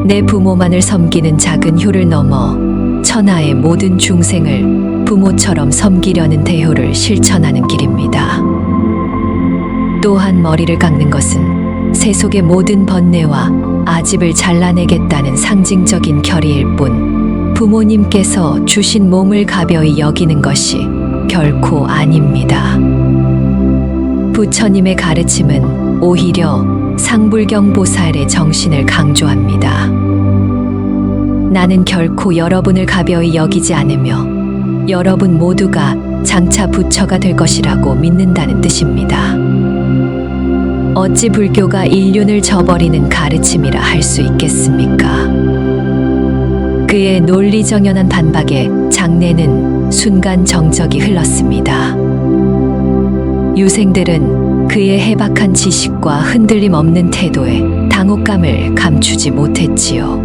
내 부모만을 섬기는 작은 효를 넘어 천하의 모든 중생을 부모처럼 섬기려는 대효를 실천하는 길입니다. 또한 머리를 깎는 것은 세속의 모든 번뇌와 아집을 잘라내겠다는 상징적인 결의일 뿐 부모님께서 주신 몸을 가벼이 여기는 것이 결코 아닙니다. 부처님의 가르침은 오히려 상불경 보살의 정신을 강조합니다. 나는 결코 여러분을 가벼이 여기지 않으며 여러분 모두가 장차 부처가 될 것이라고 믿는다는 뜻입니다. 어찌 불교가 인륜을 저버리는 가르침이라 할 수 있겠습니까? 그의 논리정연한 반박에 장내는 순간 정적이 흘렀습니다. 유생들은 그의 해박한 지식과 흔들림 없는 태도에 당혹감을 감추지 못했지요.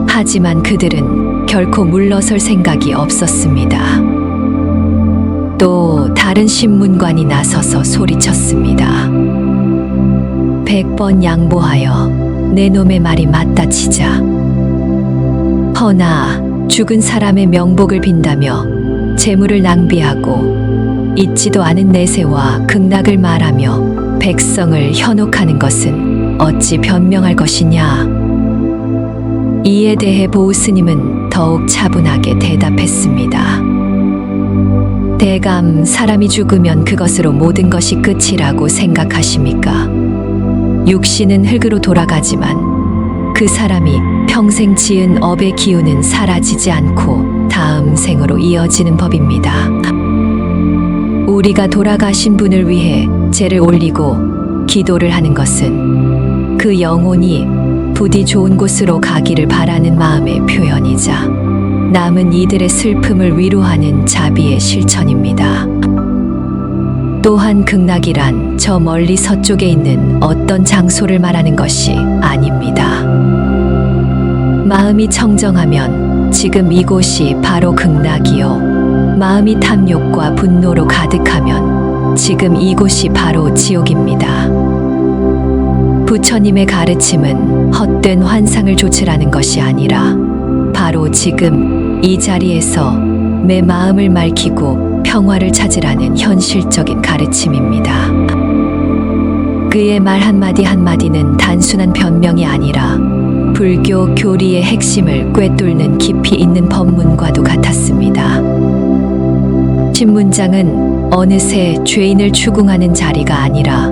하지만 그들은 결코 물러설 생각이 없었습니다. 또 다른 신문관이 나서서 소리쳤습니다. 100번 양보하여 내 놈의 말이 맞다 치자. 허나 죽은 사람의 명복을 빈다며 재물을 낭비하고 있지도 않은 내세와 극락을 말하며 백성을 현혹하는 것은 어찌 변명할 것이냐. 이에 대해 보우 스님은 더욱 차분하게 대답했습니다. 대감 사람이 죽으면 그것으로 모든 것이 끝이라고 생각하십니까? 육신은 흙으로 돌아가지만 그 사람이 평생 지은 업의 기운은 사라지지 않고 다음 생으로 이어지는 법입니다. 우리가 돌아가신 분을 위해 제를 올리고 기도를 하는 것은 그 영혼이 부디 좋은 곳으로 가기를 바라는 마음의 표현이자 남은 이들의 슬픔을 위로하는 자비의 실천입니다. 또한 극락이란 저 멀리 서쪽에 있는 어떤 장소를 말하는 것이 아닙니다. 마음이 청정하면 지금 이곳이 바로 극락이요. 마음이 탐욕과 분노로 가득하면 지금 이곳이 바로 지옥입니다. 부처님의 가르침은 헛된 환상을 조치라는 것이 아니라 바로 지금 이 자리에서 내 마음을 맑히고 평화를 찾으라는 현실적인 가르침입니다. 그의 말 한마디 한마디는 단순한 변명이 아니라 불교 교리의 핵심을 꿰뚫는 깊이 있는 법문과도 같았습니다. 신문장은 어느새 죄인을 추궁하는 자리가 아니라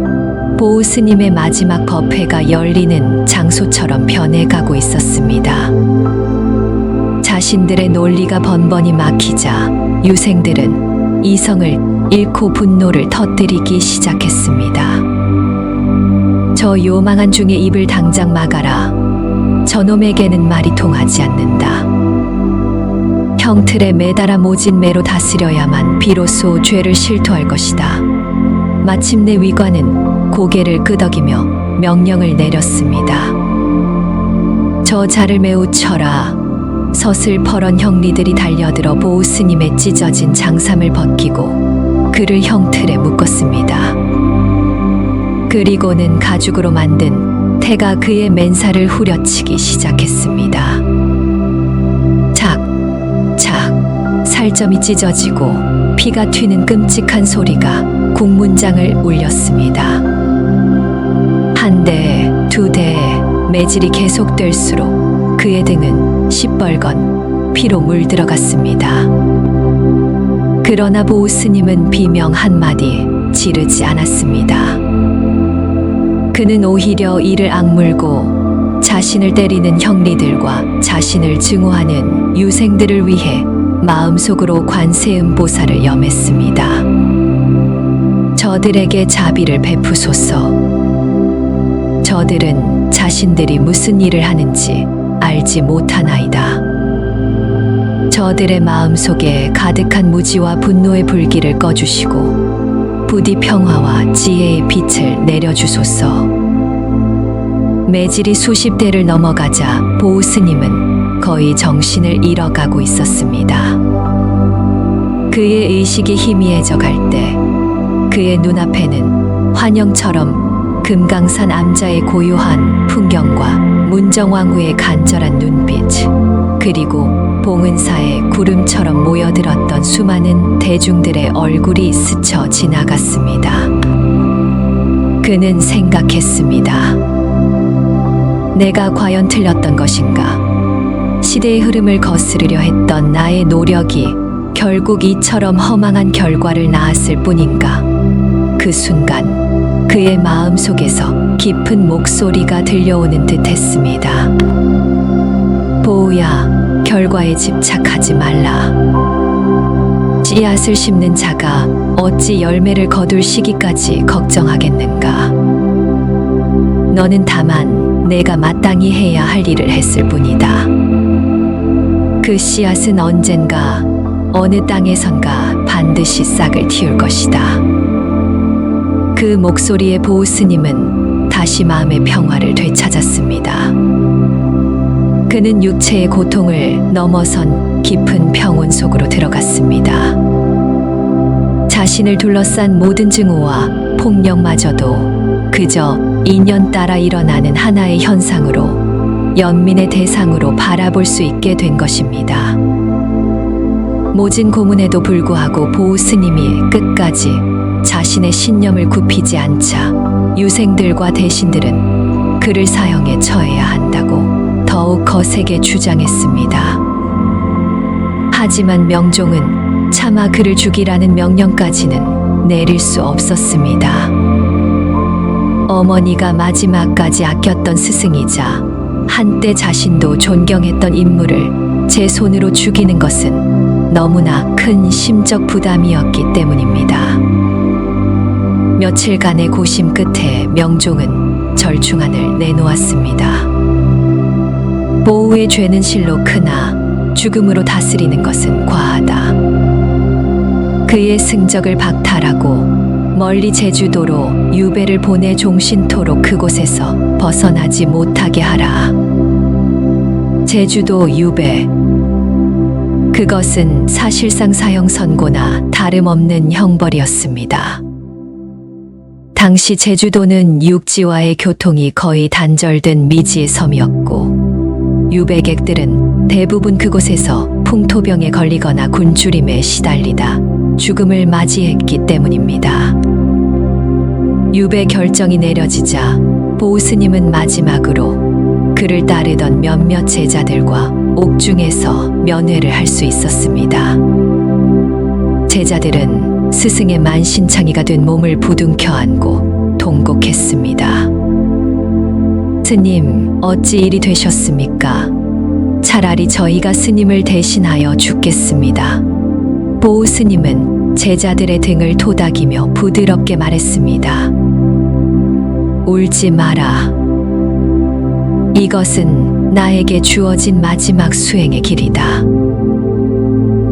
보우 스님의 마지막 법회가 열리는 장소처럼 변해가고 있었습니다. 자신들의 논리가 번번이 막히자 유생들은 이성을 잃고 분노를 터뜨리기 시작했습니다. 저 요망한 중의 입을 당장 막아라. 저놈에게는 말이 통하지 않는다. 형틀에 매달아 모진 매로 다스려야만 비로소 죄를 실토할 것이다. 마침내 위관은 고개를 끄덕이며 명령을 내렸습니다. 저 자를 매우 쳐라. 서슬퍼런 형리들이 달려들어 보우 스님의 찢어진 장삼을 벗기고 그를 형틀에 묶었습니다. 그리고는 가죽으로 만든 태가 그의 맨살을 후려치기 시작했습니다. 착, 착, 살점이 찢어지고 피가 튀는 끔찍한 소리가 국문장을 울렸습니다. 한 대, 두 대, 매질이 계속될수록 그의 등은 시뻘건 피로 물들어갔습니다. 그러나 보우 스님은 비명 한마디 지르지 않았습니다. 그는 오히려 이를 악물고 자신을 때리는 형리들과 자신을 증오하는 유생들을 위해 마음속으로 관세음보살을 염했습니다. 저들에게 자비를 베푸소서. 저들은 자신들이 무슨 일을 하는지 알지 못하나이다. 저들의 마음속에 가득한 무지와 분노의 불길을 꺼주시고 부디 평화와 지혜의 빛을 내려주소서. 매질이 수십 대를 넘어가자 보우 스님은 거의 정신을 잃어가고 있었습니다. 그의 의식이 희미해져 갈 때 그의 눈앞에는 환영처럼 금강산 암자의 고요한 풍경과 문정왕후의 간절한 눈빛, 그리고 봉은사의 구름처럼 모여들었던 수많은 대중들의 얼굴이 스쳐 지나갔습니다. 그는 생각했습니다. 내가 과연 틀렸던 것인가? 시대의 흐름을 거스르려 했던 나의 노력이 결국 이처럼 허망한 결과를 낳았을 뿐인가? 그 순간 그의 마음속에서 깊은 목소리가 들려오는 듯 했습니다. 보우야, 결과에 집착하지 말라. 씨앗을 심는 자가 어찌 열매를 거둘 시기까지 걱정하겠는가? 너는 다만 내가 마땅히 해야 할 일을 했을 뿐이다. 그 씨앗은 언젠가 어느 땅에선가 반드시 싹을 틔울 것이다. 그 목소리에 보우 스님은 다시 마음의 평화를 되찾았습니다. 그는 육체의 고통을 넘어선 깊은 평온 속으로 들어갔습니다. 자신을 둘러싼 모든 증오와 폭력마저도 그저 인연 따라 일어나는 하나의 현상으로 연민의 대상으로 바라볼 수 있게 된 것입니다. 모진 고문에도 불구하고 보우 스님이 끝까지 자신의 신념을 굽히지 않자 유생들과 대신들은 그를 사형에 처해야 한다고 더욱 거세게 주장했습니다. 하지만 명종은 차마 그를 죽이라는 명령까지는 내릴 수 없었습니다. 어머니가 마지막까지 아꼈던 스승이자 한때 자신도 존경했던 인물을 제 손으로 죽이는 것은 너무나 큰 심적 부담이었기 때문입니다. 며칠간의 고심 끝에 명종은 절충안을 내놓았습니다. 보우의 죄는 실로 크나 죽음으로 다스리는 것은 과하다. 그의 승적을 박탈하고 멀리 제주도로 유배를 보내 종신토록 그곳에서 벗어나지 못하게 하라. 제주도 유배. 그것은 사실상 사형 선고나 다름없는 형벌이었습니다. 당시 제주도는 육지와의 교통이 거의 단절된 미지의 섬이었고 유배객들은 대부분 그곳에서 풍토병에 걸리거나 굶주림에 시달리다 죽음을 맞이했기 때문입니다. 유배 결정이 내려지자 보우스님은 마지막으로 그를 따르던 몇몇 제자들과 옥중에서 면회를 할 수 있었습니다. 제자들은 스승의 만신창이가 된 몸을 부둥켜 안고 통곡했습니다. 스님, 어찌 일이 되셨습니까? 차라리 저희가 스님을 대신하여 죽겠습니다. 보우스님은 제자들의 등을 토닥이며 부드럽게 말했습니다. 울지 마라. 이것은 나에게 주어진 마지막 수행의 길이다.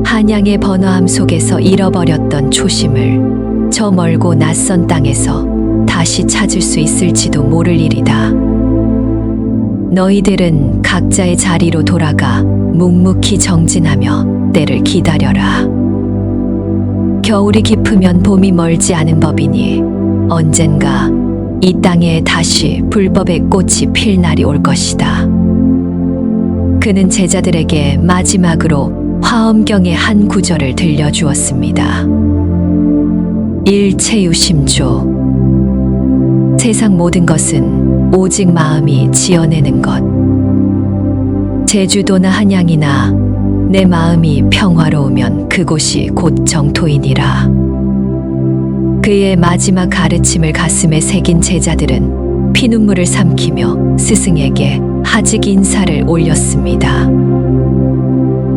한양의 번화함 속에서 잃어버렸던 초심을 저 멀고 낯선 땅에서 다시 찾을 수 있을지도 모를 일이다. 너희들은 각자의 자리로 돌아가 묵묵히 정진하며 때를 기다려라. 겨울이 깊으면 봄이 멀지 않은 법이니 언젠가 이 땅에 다시 불법의 꽃이 필 날이 올 것이다. 그는 제자들에게 마지막으로 화엄경의 한 구절을 들려주었습니다. 일체유심조. 세상 모든 것은 오직 마음이 지어내는 것. 제주도나 한양이나 내 마음이 평화로우면 그곳이 곧 정토이니라. 그의 마지막 가르침을 가슴에 새긴 제자들은 피눈물을 삼키며 스승에게 하직 인사를 올렸습니다.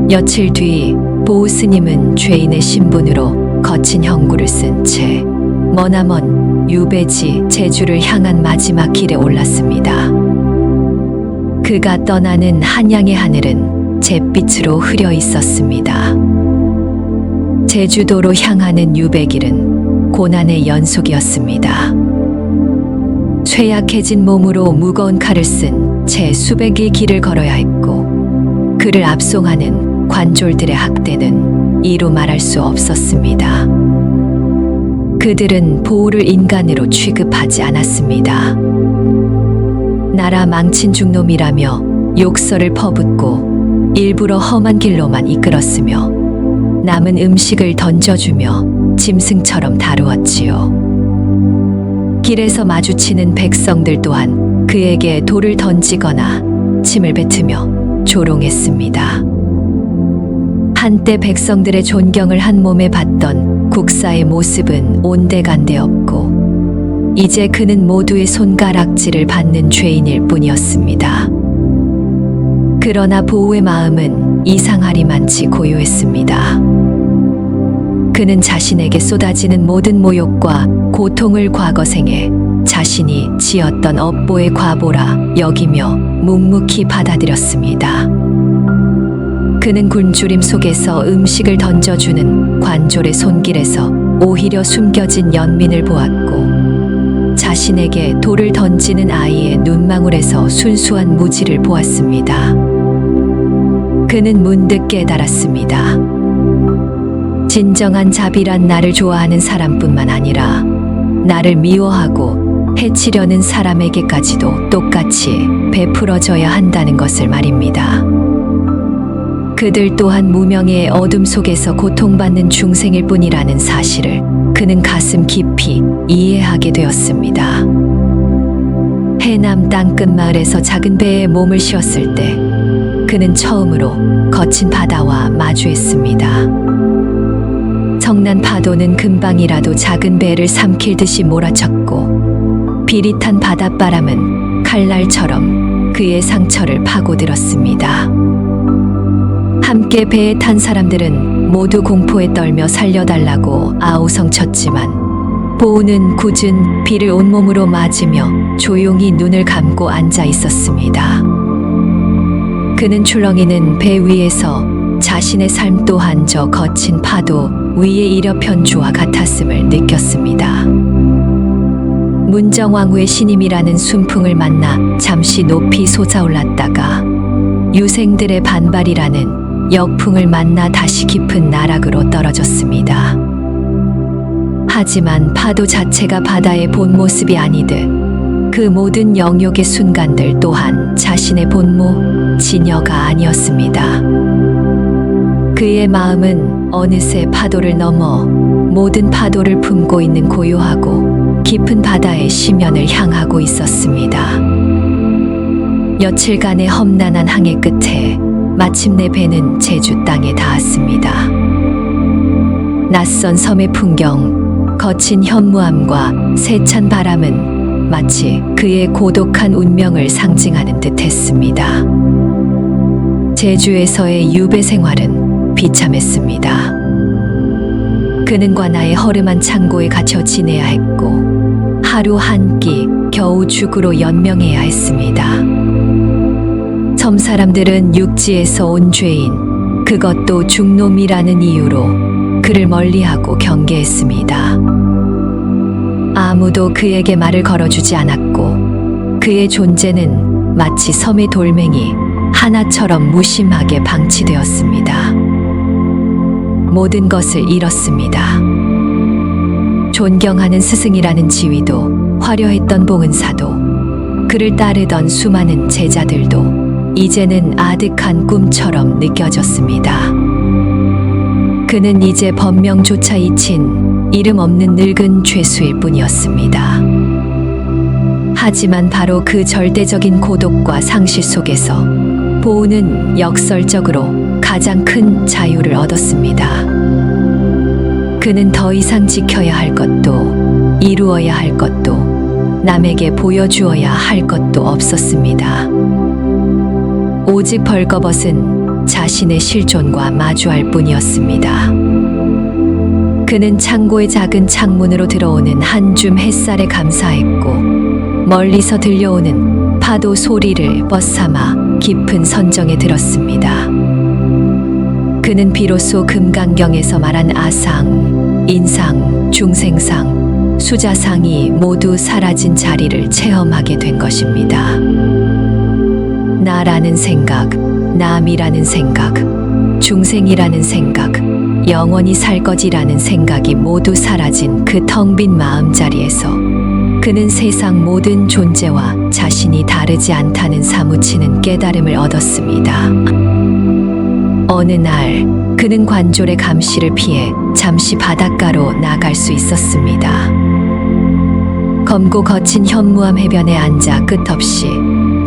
며칠 뒤 보우스님은 죄인의 신분으로 거친 형구를 쓴 채 머나먼 유배지 제주를 향한 마지막 길에 올랐습니다. 그가 떠나는 한양의 하늘은 잿빛으로 흐려 있었습니다. 제주도로 향하는 유배길은 고난의 연속이었습니다. 쇠약해진 몸으로 무거운 칼을 쓴 채 수백의 길을 걸어야 했고 그를 압송하는 관졸들의 학대는 이루 말할 수 없었습니다. 그들은 보우를 인간으로 취급하지 않았습니다. 나라 망친 중놈이라며 욕설을 퍼붓고 일부러 험한 길로만 이끌었으며 남은 음식을 던져주며 짐승처럼 다루었지요. 길에서 마주치는 백성들 또한 그에게 돌을 던지거나 침을 뱉으며 조롱했습니다. 한때 백성들의 존경을 한 몸에 받던 국사의 모습은 온데간데 없고 이제 그는 모두의 손가락질을 받는 죄인일 뿐이었습니다. 그러나 보우의 마음은 이상하리만치 고요했습니다. 그는 자신에게 쏟아지는 모든 모욕과 고통을 과거생에 자신이 지었던 업보의 과보라 여기며 묵묵히 받아들였습니다. 그는 굶주림 속에서 음식을 던져주는 관졸의 손길에서 오히려 숨겨진 연민을 보았고 자신에게 돌을 던지는 아이의 눈망울에서 순수한 무지를 보았습니다. 그는 문득 깨달았습니다. 진정한 자비란 나를 좋아하는 사람뿐만 아니라 나를 미워하고 해치려는 사람에게까지도 똑같이 베풀어져야 한다는 것을 말입니다. 그들 또한 무명의 어둠 속에서 고통받는 중생일 뿐이라는 사실을 그는 가슴 깊이 이해하게 되었습니다. 해남 땅끝 마을에서 작은 배에 몸을 씌웠을 때 그는 처음으로 거친 바다와 마주했습니다. 성난 파도는 금방이라도 작은 배를 삼킬 듯이 몰아쳤고 비릿한 바닷바람은 칼날처럼 그의 상처를 파고들었습니다. 함께 배에 탄 사람들은 모두 공포에 떨며 살려달라고 아우성쳤지만 보우는 굳은 비를 온몸으로 맞으며 조용히 눈을 감고 앉아 있었습니다. 그는 출렁이는 배 위에서 자신의 삶 또한 저 거친 파도 위에 이려편주와 같았음을 느꼈습니다. 문정왕후의 신임이라는 순풍을 만나 잠시 높이 솟아올랐다가 유생들의 반발이라는 역풍을 만나 다시 깊은 나락으로 떨어졌습니다. 하지만 파도 자체가 바다의 본 모습이 아니듯 그 모든 영욕의 순간들 또한 자신의 본모, 지녀가 아니었습니다. 그의 마음은 어느새 파도를 넘어 모든 파도를 품고 있는 고요하고 깊은 바다의 심연을 향하고 있었습니다. 며칠간의 험난한 항해 끝에 마침내 배는 제주 땅에 닿았습니다. 낯선 섬의 풍경, 거친 현무암과 세찬 바람은 마치 그의 고독한 운명을 상징하는 듯 했습니다. 제주에서의 유배 생활은 비참했습니다. 그는 관아의 허름한 창고에 갇혀 지내야 했고 하루 한 끼 겨우 죽으로 연명해야 했습니다. 섬 사람들은 육지에서 온 죄인, 그것도 중놈이라는 이유로 그를 멀리하고 경계했습니다. 아무도 그에게 말을 걸어주지 않았고 그의 존재는 마치 섬의 돌멩이 하나처럼 무심하게 방치되었습니다. 모든 것을 잃었습니다. 존경하는 스승이라는 지위도, 화려했던 봉은사도, 그를 따르던 수많은 제자들도 이제는 아득한 꿈처럼 느껴졌습니다. 그는 이제 법명조차 잊힌 이름 없는 늙은 죄수일 뿐이었습니다. 하지만 바로 그 절대적인 고독과 상실 속에서 보우는 역설적으로 가장 큰 자유를 얻었습니다. 그는 더 이상 지켜야 할 것도 이루어야 할 것도 남에게 보여주어야 할 것도 없었습니다. 오직 벌거벗은 자신의 실존과 마주할 뿐이었습니다. 그는 창고의 작은 창문으로 들어오는 한 줌 햇살에 감사했고 멀리서 들려오는 파도 소리를 벗삼아 깊은 선정에 들었습니다. 그는 비로소 금강경에서 말한 아상, 인상, 중생상, 수자상이 모두 사라진 자리를 체험하게 된 것입니다. 나라는 생각, 남이라는 생각, 중생이라는 생각, 영원히 살 것이라는 생각이 모두 사라진 그 텅 빈 마음자리에서 그는 세상 모든 존재와 자신이 다르지 않다는 사무치는 깨달음을 얻었습니다. 어느 날 그는 관졸의 감시를 피해 잠시 바닷가로 나갈 수 있었습니다. 검고 거친 현무암 해변에 앉아 끝없이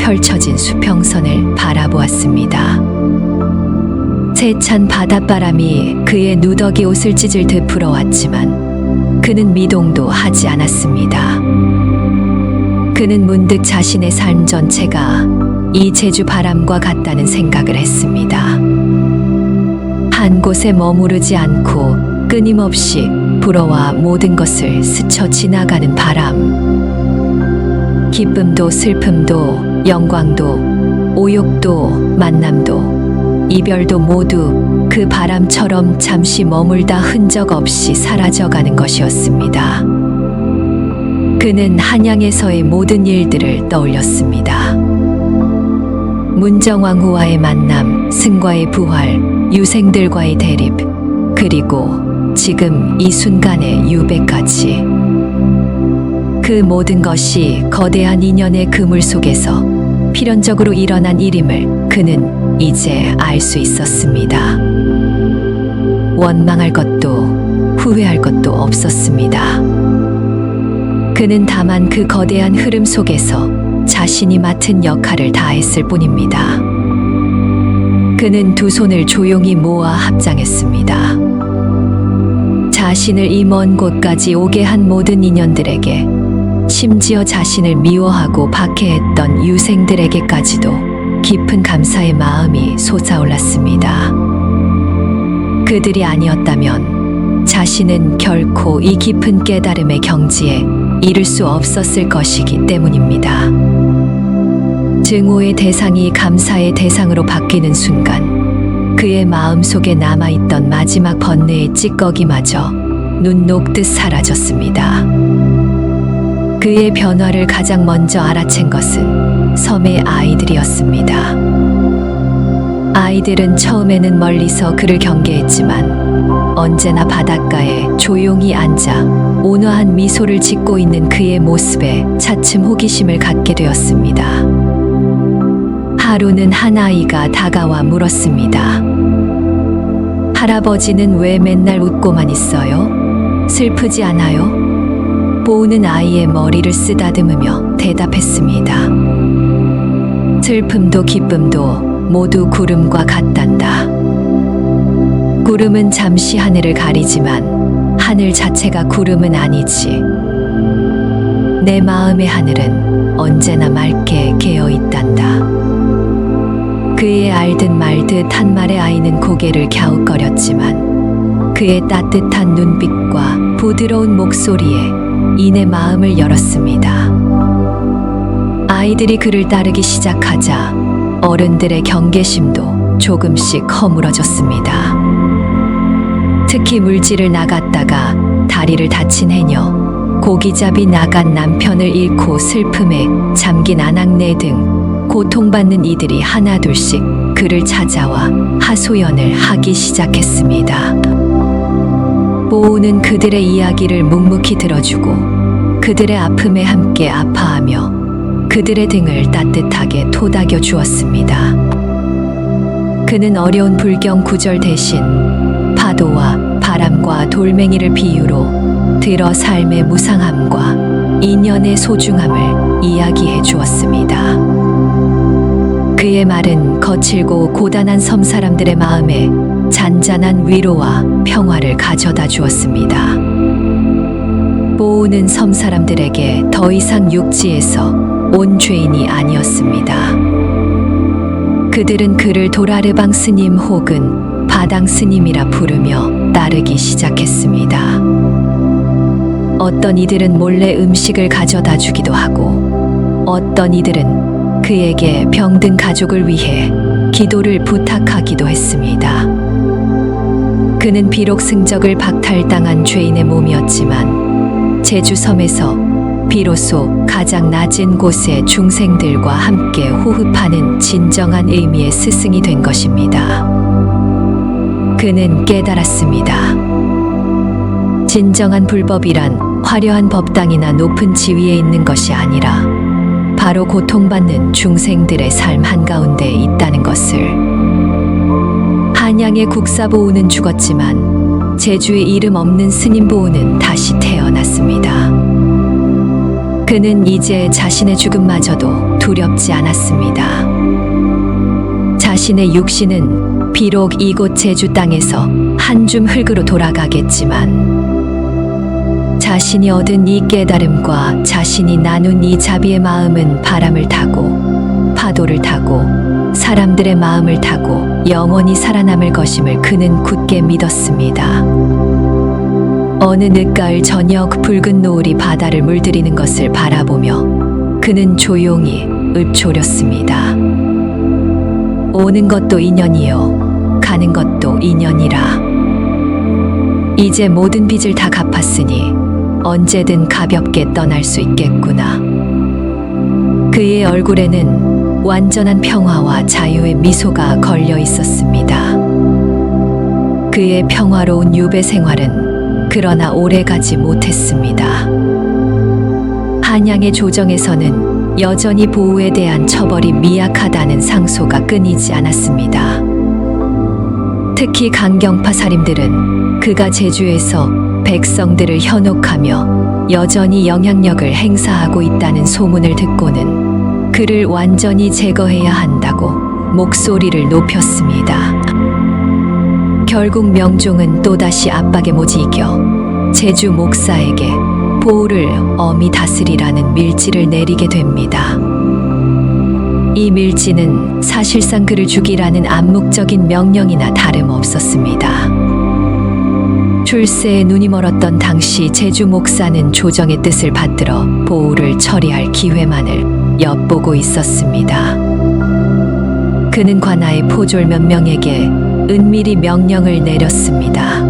펼쳐진 수평선을 바라보았습니다. 세찬 바닷바람이 그의 누더기 옷을 찢을 듯 불어왔지만 그는 미동도 하지 않았습니다. 그는 문득 자신의 삶 전체가 이 제주 바람과 같다는 생각을 했습니다. 한 곳에 머무르지 않고 끊임없이 불어와 모든 것을 스쳐 지나가는 바람. 기쁨도 슬픔도 영광도 오욕도 만남도 이별도 모두 그 바람처럼 잠시 머물다 흔적 없이 사라져가는 것이었습니다. 그는 한양에서의 모든 일들을 떠올렸습니다. 문정왕후와의 만남, 승과의 부활, 유생들과의 대립, 그리고 지금 이 순간의 유배까지. 그 모든 것이 거대한 인연의 그물 속에서 필연적으로 일어난 일임을 그는 이제 알 수 있었습니다. 원망할 것도 후회할 것도 없었습니다. 그는 다만 그 거대한 흐름 속에서 자신이 맡은 역할을 다했을 뿐입니다. 그는 두 손을 조용히 모아 합장했습니다. 자신을 이 먼 곳까지 오게 한 모든 인연들에게, 심지어 자신을 미워하고 박해했던 유생들에게까지도 깊은 감사의 마음이 솟아올랐습니다. 그들이 아니었다면 자신은 결코 이 깊은 깨달음의 경지에 이를 수 없었을 것이기 때문입니다. 증오의 대상이 감사의 대상으로 바뀌는 순간 그의 마음속에 남아있던 마지막 번뇌의 찌꺼기마저 눈 녹듯 사라졌습니다. 그의 변화를 가장 먼저 알아챈 것은 섬의 아이들이었습니다. 아이들은 처음에는 멀리서 그를 경계했지만 언제나 바닷가에 조용히 앉아 온화한 미소를 짓고 있는 그의 모습에 차츰 호기심을 갖게 되었습니다. 하루는 한 아이가 다가와 물었습니다. 할아버지는 왜 맨날 웃고만 있어요? 슬프지 않아요? 보우는 아이의 머리를 쓰다듬으며 대답했습니다. 슬픔도 기쁨도 모두 구름과 같단다. 구름은 잠시 하늘을 가리지만 하늘 자체가 구름은 아니지. 내 마음의 하늘은 언제나 맑게 개어 있단다. 그의 알듯 말듯 한 말의 아이는 고개를 갸웃거렸지만 그의 따뜻한 눈빛과 부드러운 목소리에 이내 마음을 열었습니다. 아이들이 그를 따르기 시작하자 어른들의 경계심도 조금씩 허물어졌습니다. 특히 물질을 나갔다가 다리를 다친 해녀, 고기잡이 나간 남편을 잃고 슬픔에 잠긴 아낙네 등 고통받는 이들이 하나둘씩 그를 찾아와 하소연을 하기 시작했습니다. 보우는 그들의 이야기를 묵묵히 들어주고 그들의 아픔에 함께 아파하며 그들의 등을 따뜻하게 토닥여 주었습니다. 그는 어려운 불경 구절 대신 파도와 바람과 돌멩이를 비유로 들어 삶의 무상함과 인연의 소중함을 이야기해 주었습니다. 그의 말은 거칠고 고단한 섬 사람들의 마음에 잔잔한 위로와 평화를 가져다 주었습니다. 보우는 섬 사람들에게 더 이상 육지에서 온 죄인이 아니었습니다. 그들은 그를 도라르방 스님 혹은 바당 스님이라 부르며 따르기 시작했습니다. 어떤 이들은 몰래 음식을 가져다 주기도 하고 어떤 이들은 그에게 병든 가족을 위해 기도를 부탁하기도 했습니다. 그는 비록 승적을 박탈당한 죄인의 몸이었지만 제주섬에서 비로소 가장 낮은 곳의 중생들과 함께 호흡하는 진정한 의미의 스승이 된 것입니다. 그는 깨달았습니다. 진정한 불법이란 화려한 법당이나 높은 지위에 있는 것이 아니라 바로 고통받는 중생들의 삶 한가운데에 있다는 것을. 한양의 국사보우는 죽었지만 제주의 이름 없는 스님 보우는 다시 태어났습니다. 그는 이제 자신의 죽음마저도 두렵지 않았습니다. 자신의 육신은 비록 이곳 제주 땅에서 한 줌 흙으로 돌아가겠지만 자신이 얻은 이 깨달음과 자신이 나눈 이 자비의 마음은 바람을 타고 파도를 타고 사람들의 마음을 타고 영원히 살아남을 것임을 그는 굳게 믿었습니다. 어느 늦가을 저녁 붉은 노을이 바다를 물들이는 것을 바라보며 그는 조용히 읊조렸습니다. 오는 것도 인연이요 가는 것도 인연이라. 이제 모든 빚을 다 갚았으니 언제든 가볍게 떠날 수 있겠구나. 그의 얼굴에는 완전한 평화와 자유의 미소가 걸려 있었습니다. 그의 평화로운 유배 생활은 그러나 오래가지 못했습니다. 한양의 조정에서는 여전히 보우에 대한 처벌이 미약하다는 상소가 끊이지 않았습니다. 특히 강경파 살인들은 그가 제주에서 백성들을 현혹하며 여전히 영향력을 행사하고 있다는 소문을 듣고는 그를 완전히 제거해야 한다고 목소리를 높였습니다. 결국 명종은 또다시 압박에 못 이겨 제주 목사에게 보우를 엄히 다스리라는 밀지를 내리게 됩니다. 이 밀지는 사실상 그를 죽이라는 암묵적인 명령이나 다름없었습니다. 출세에 눈이 멀었던 당시 제주 목사는 조정의 뜻을 받들어 보우를 처리할 기회만을 엿보고 있었습니다. 그는 관아의 포졸 몇 명에게 은밀히 명령을 내렸습니다.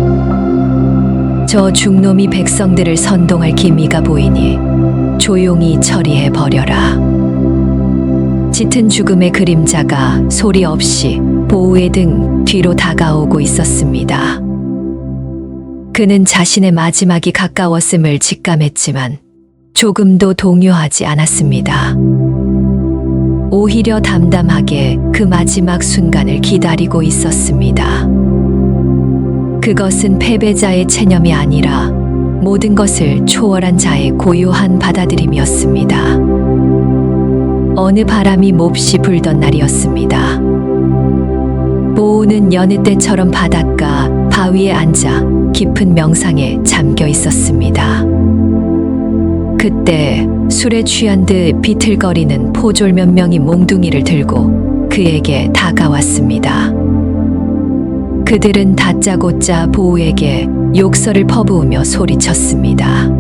저 중놈이 백성들을 선동할 기미가 보이니 조용히 처리해 버려라. 짙은 죽음의 그림자가 소리 없이 보우의 등 뒤로 다가오고 있었습니다. 그는 자신의 마지막이 가까웠음을 직감했지만 조금도 동요하지 않았습니다. 오히려 담담하게 그 마지막 순간을 기다리고 있었습니다. 그것은 패배자의 체념이 아니라 모든 것을 초월한 자의 고요한 받아들임이었습니다. 어느 바람이 몹시 불던 날이었습니다. 보우는 여느 때처럼 바닷가 바위에 앉아 깊은 명상에 잠겨 있었습니다. 그때 술에 취한 듯 비틀거리는 포졸 몇 명이 몽둥이를 들고 그에게 다가왔습니다. 그들은 다짜고짜 보우에게 욕설을 퍼부으며 소리쳤습니다.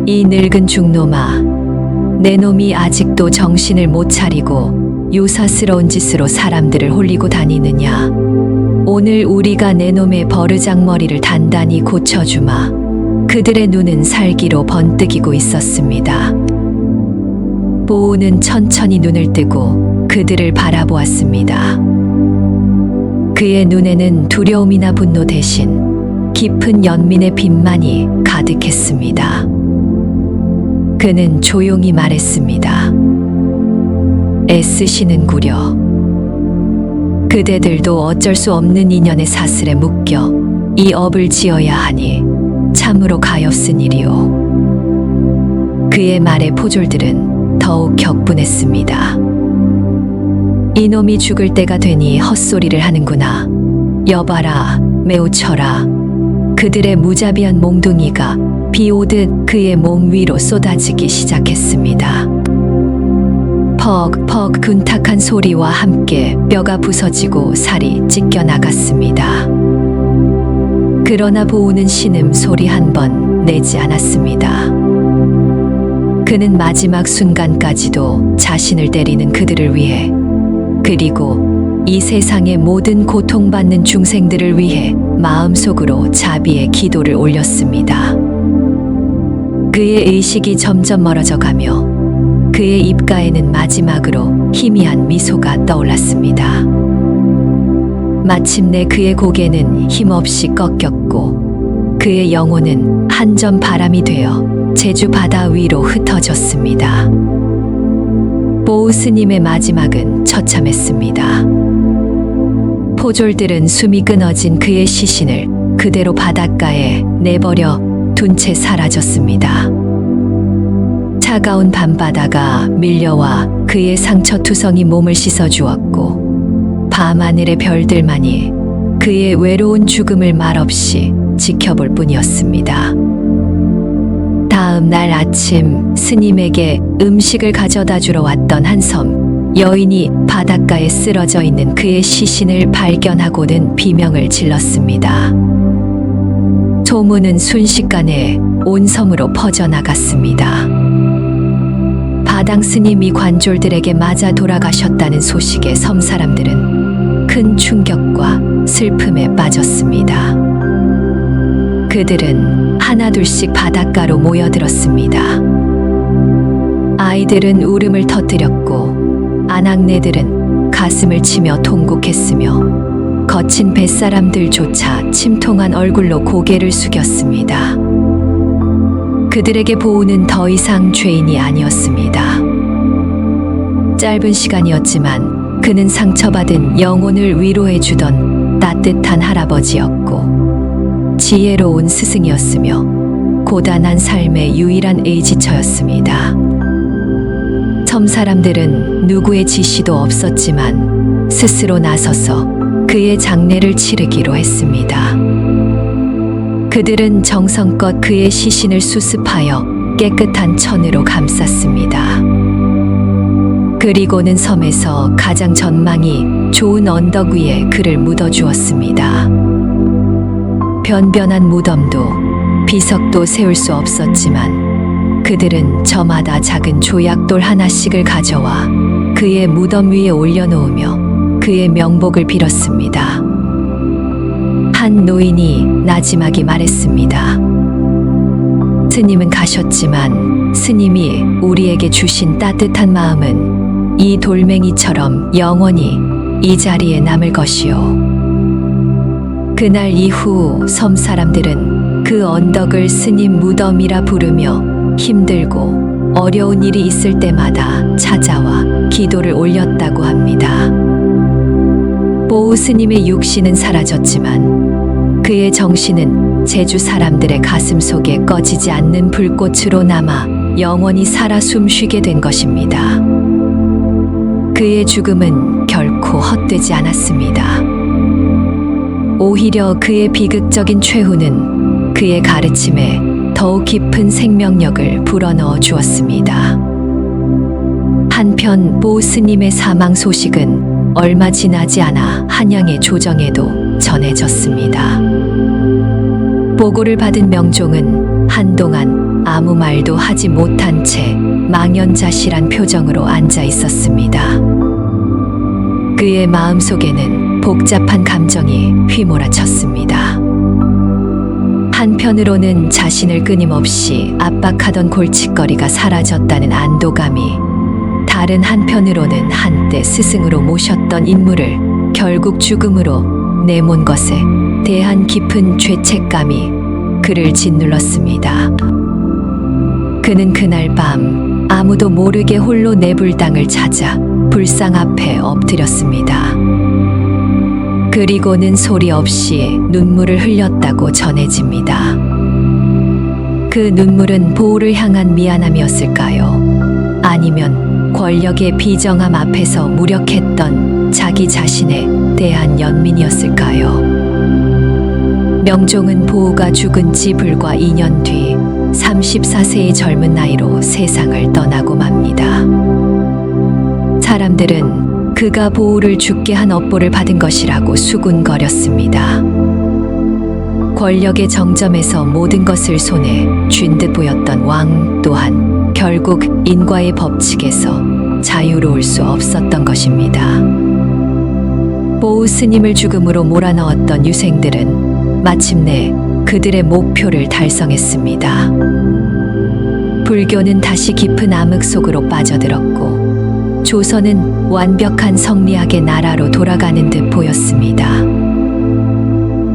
이 늙은 중놈아, 내 놈이 아직도 정신을 못 차리고 유사스러운 짓으로 사람들을 홀리고 다니느냐. 오늘 우리가 내 놈의 버르장머리를 단단히 고쳐주마. 그들의 눈은 살기로 번뜩이고 있었습니다. 보우는 천천히 눈을 뜨고 그들을 바라보았습니다. 그의 눈에는 두려움이나 분노 대신 깊은 연민의 빛만이 가득했습니다. 그는 조용히 말했습니다. 애쓰시는구려. 그대들도 어쩔 수 없는 인연의 사슬에 묶여 이 업을 지어야 하니 참으로 가엾은 일이오. 그의 말에 포졸들은 더욱 격분했습니다. 이놈이 죽을 때가 되니 헛소리를 하는구나. 여봐라, 매우 쳐라. 그들의 무자비한 몽둥이가 비 오듯 그의 몸 위로 쏟아지기 시작했습니다. 퍽퍽 군탁한 소리와 함께 뼈가 부서지고 살이 찢겨 나갔습니다. 그러나 보우는 신음 소리 한 번 내지 않았습니다. 그는 마지막 순간까지도 자신을 때리는 그들을 위해, 그리고 이 세상의 모든 고통받는 중생들을 위해 마음속으로 자비의 기도를 올렸습니다. 그의 의식이 점점 멀어져 가며 그의 입가에는 마지막으로 희미한 미소가 떠올랐습니다. 마침내 그의 고개는 힘없이 꺾였고 그의 영혼은 한 점 바람이 되어 제주 바다 위로 흩어졌습니다. 보우 스님의 마지막은 처참했습니다. 포졸들은 숨이 끊어진 그의 시신을 그대로 바닷가에 내버려 둔 채 사라졌습니다. 차가운 밤바다가 밀려와 그의 상처투성이 몸을 씻어주었고 밤하늘의 별들만이 그의 외로운 죽음을 말없이 지켜볼 뿐이었습니다. 다음 날 아침 스님에게 음식을 가져다 주러 왔던 한 섬 여인이 바닷가에 쓰러져 있는 그의 시신을 발견하고는 비명을 질렀습니다. 소문은 순식간에 온 섬으로 퍼져나갔습니다. 바당 스님이 관졸들에게 맞아 돌아가셨다는 소식에 섬 사람들은 큰 충격과 슬픔에 빠졌습니다. 그들은 하나둘씩 바닷가로 모여들었습니다. 아이들은 울음을 터뜨렸고 아낙네들은 가슴을 치며 통곡했으며 거친 뱃사람들조차 침통한 얼굴로 고개를 숙였습니다. 그들에게 보우는 더 이상 죄인이 아니었습니다. 짧은 시간이었지만 그는 상처받은 영혼을 위로해주던 따뜻한 할아버지였고 지혜로운 스승이었으며 고단한 삶의 유일한 의지처였습니다. 섬 사람들은 누구의 지시도 없었지만 스스로 나서서 그의 장례를 치르기로 했습니다. 그들은 정성껏 그의 시신을 수습하여 깨끗한 천으로 감쌌습니다. 그리고는 섬에서 가장 전망이 좋은 언덕 위에 그를 묻어주었습니다. 변변한 무덤도 비석도 세울 수 없었지만 그들은 저마다 작은 조약돌 하나씩을 가져와 그의 무덤 위에 올려놓으며 그의 명복을 빌었습니다. 한 노인이 나지막이 말했습니다. 스님은 가셨지만 스님이 우리에게 주신 따뜻한 마음은 이 돌멩이처럼 영원히 이 자리에 남을 것이요. 그날 이후 섬 사람들은 그 언덕을 스님 무덤이라 부르며 힘들고 어려운 일이 있을 때마다 찾아와 기도를 올렸다고 합니다. 보우 스님의 육신은 사라졌지만 그의 정신은 제주 사람들의 가슴 속에 꺼지지 않는 불꽃으로 남아 영원히 살아 숨쉬게 된 것입니다. 그의 죽음은 결코 헛되지 않았습니다. 오히려 그의 비극적인 최후는 그의 가르침에 더욱 깊은 생명력을 불어넣어 주었습니다. 한편 보우 스님의 사망 소식은 얼마 지나지 않아 한양의 조정에도 전해졌습니다. 보고를 받은 명종은 한동안 아무 말도 하지 못한 채 망연자실한 표정으로 앉아 있었습니다. 그의 마음속에는 복잡한 감정이 휘몰아쳤습니다. 한편으로는 자신을 끊임없이 압박하던 골칫거리가 사라졌다는 안도감이, 다른 한편으로는 한때 스승으로 모셨던 인물을 결국 죽음으로 내몬 것에 대한 깊은 죄책감이 그를 짓눌렀습니다. 그는 그날 밤 아무도 모르게 홀로 내불당을 찾아 불상 앞에 엎드렸습니다. 그리고는 소리 없이 눈물을 흘렸다고 전해집니다. 그 눈물은 보우를 향한 미안함이었을까요? 아니면 권력의 비정함 앞에서 무력했던 자기 자신에 대한 연민이었을까요? 명종은 보우가 죽은 지 불과 2년 뒤 34세의 젊은 나이로 세상을 떠나고 맙니다. 사람들은 그가 보우를 죽게 한 업보를 받은 것이라고 수군거렸습니다. 권력의 정점에서 모든 것을 손에 쥔 듯 보였던 왕 또한 결국 인과의 법칙에서 자유로울 수 없었던 것입니다. 보우 스님을 죽음으로 몰아넣었던 유생들은 마침내 그들의 목표를 달성했습니다. 불교는 다시 깊은 암흑 속으로 빠져들었고 조선은 완벽한 성리학의 나라로 돌아가는 듯 보였습니다.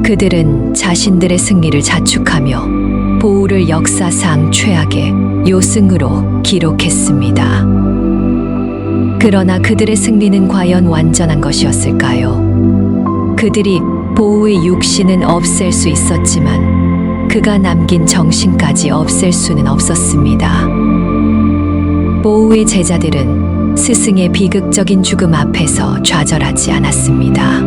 그들은 자신들의 승리를 자축하며 보우를 역사상 최악의 요승으로 기록했습니다. 그러나 그들의 승리는 과연 완전한 것이었을까요? 그들이 보우의 육신은 없앨 수 있었지만 그가 남긴 정신까지 없앨 수는 없었습니다. 보우의 제자들은 스승의 비극적인 죽음 앞에서 좌절하지 않았습니다.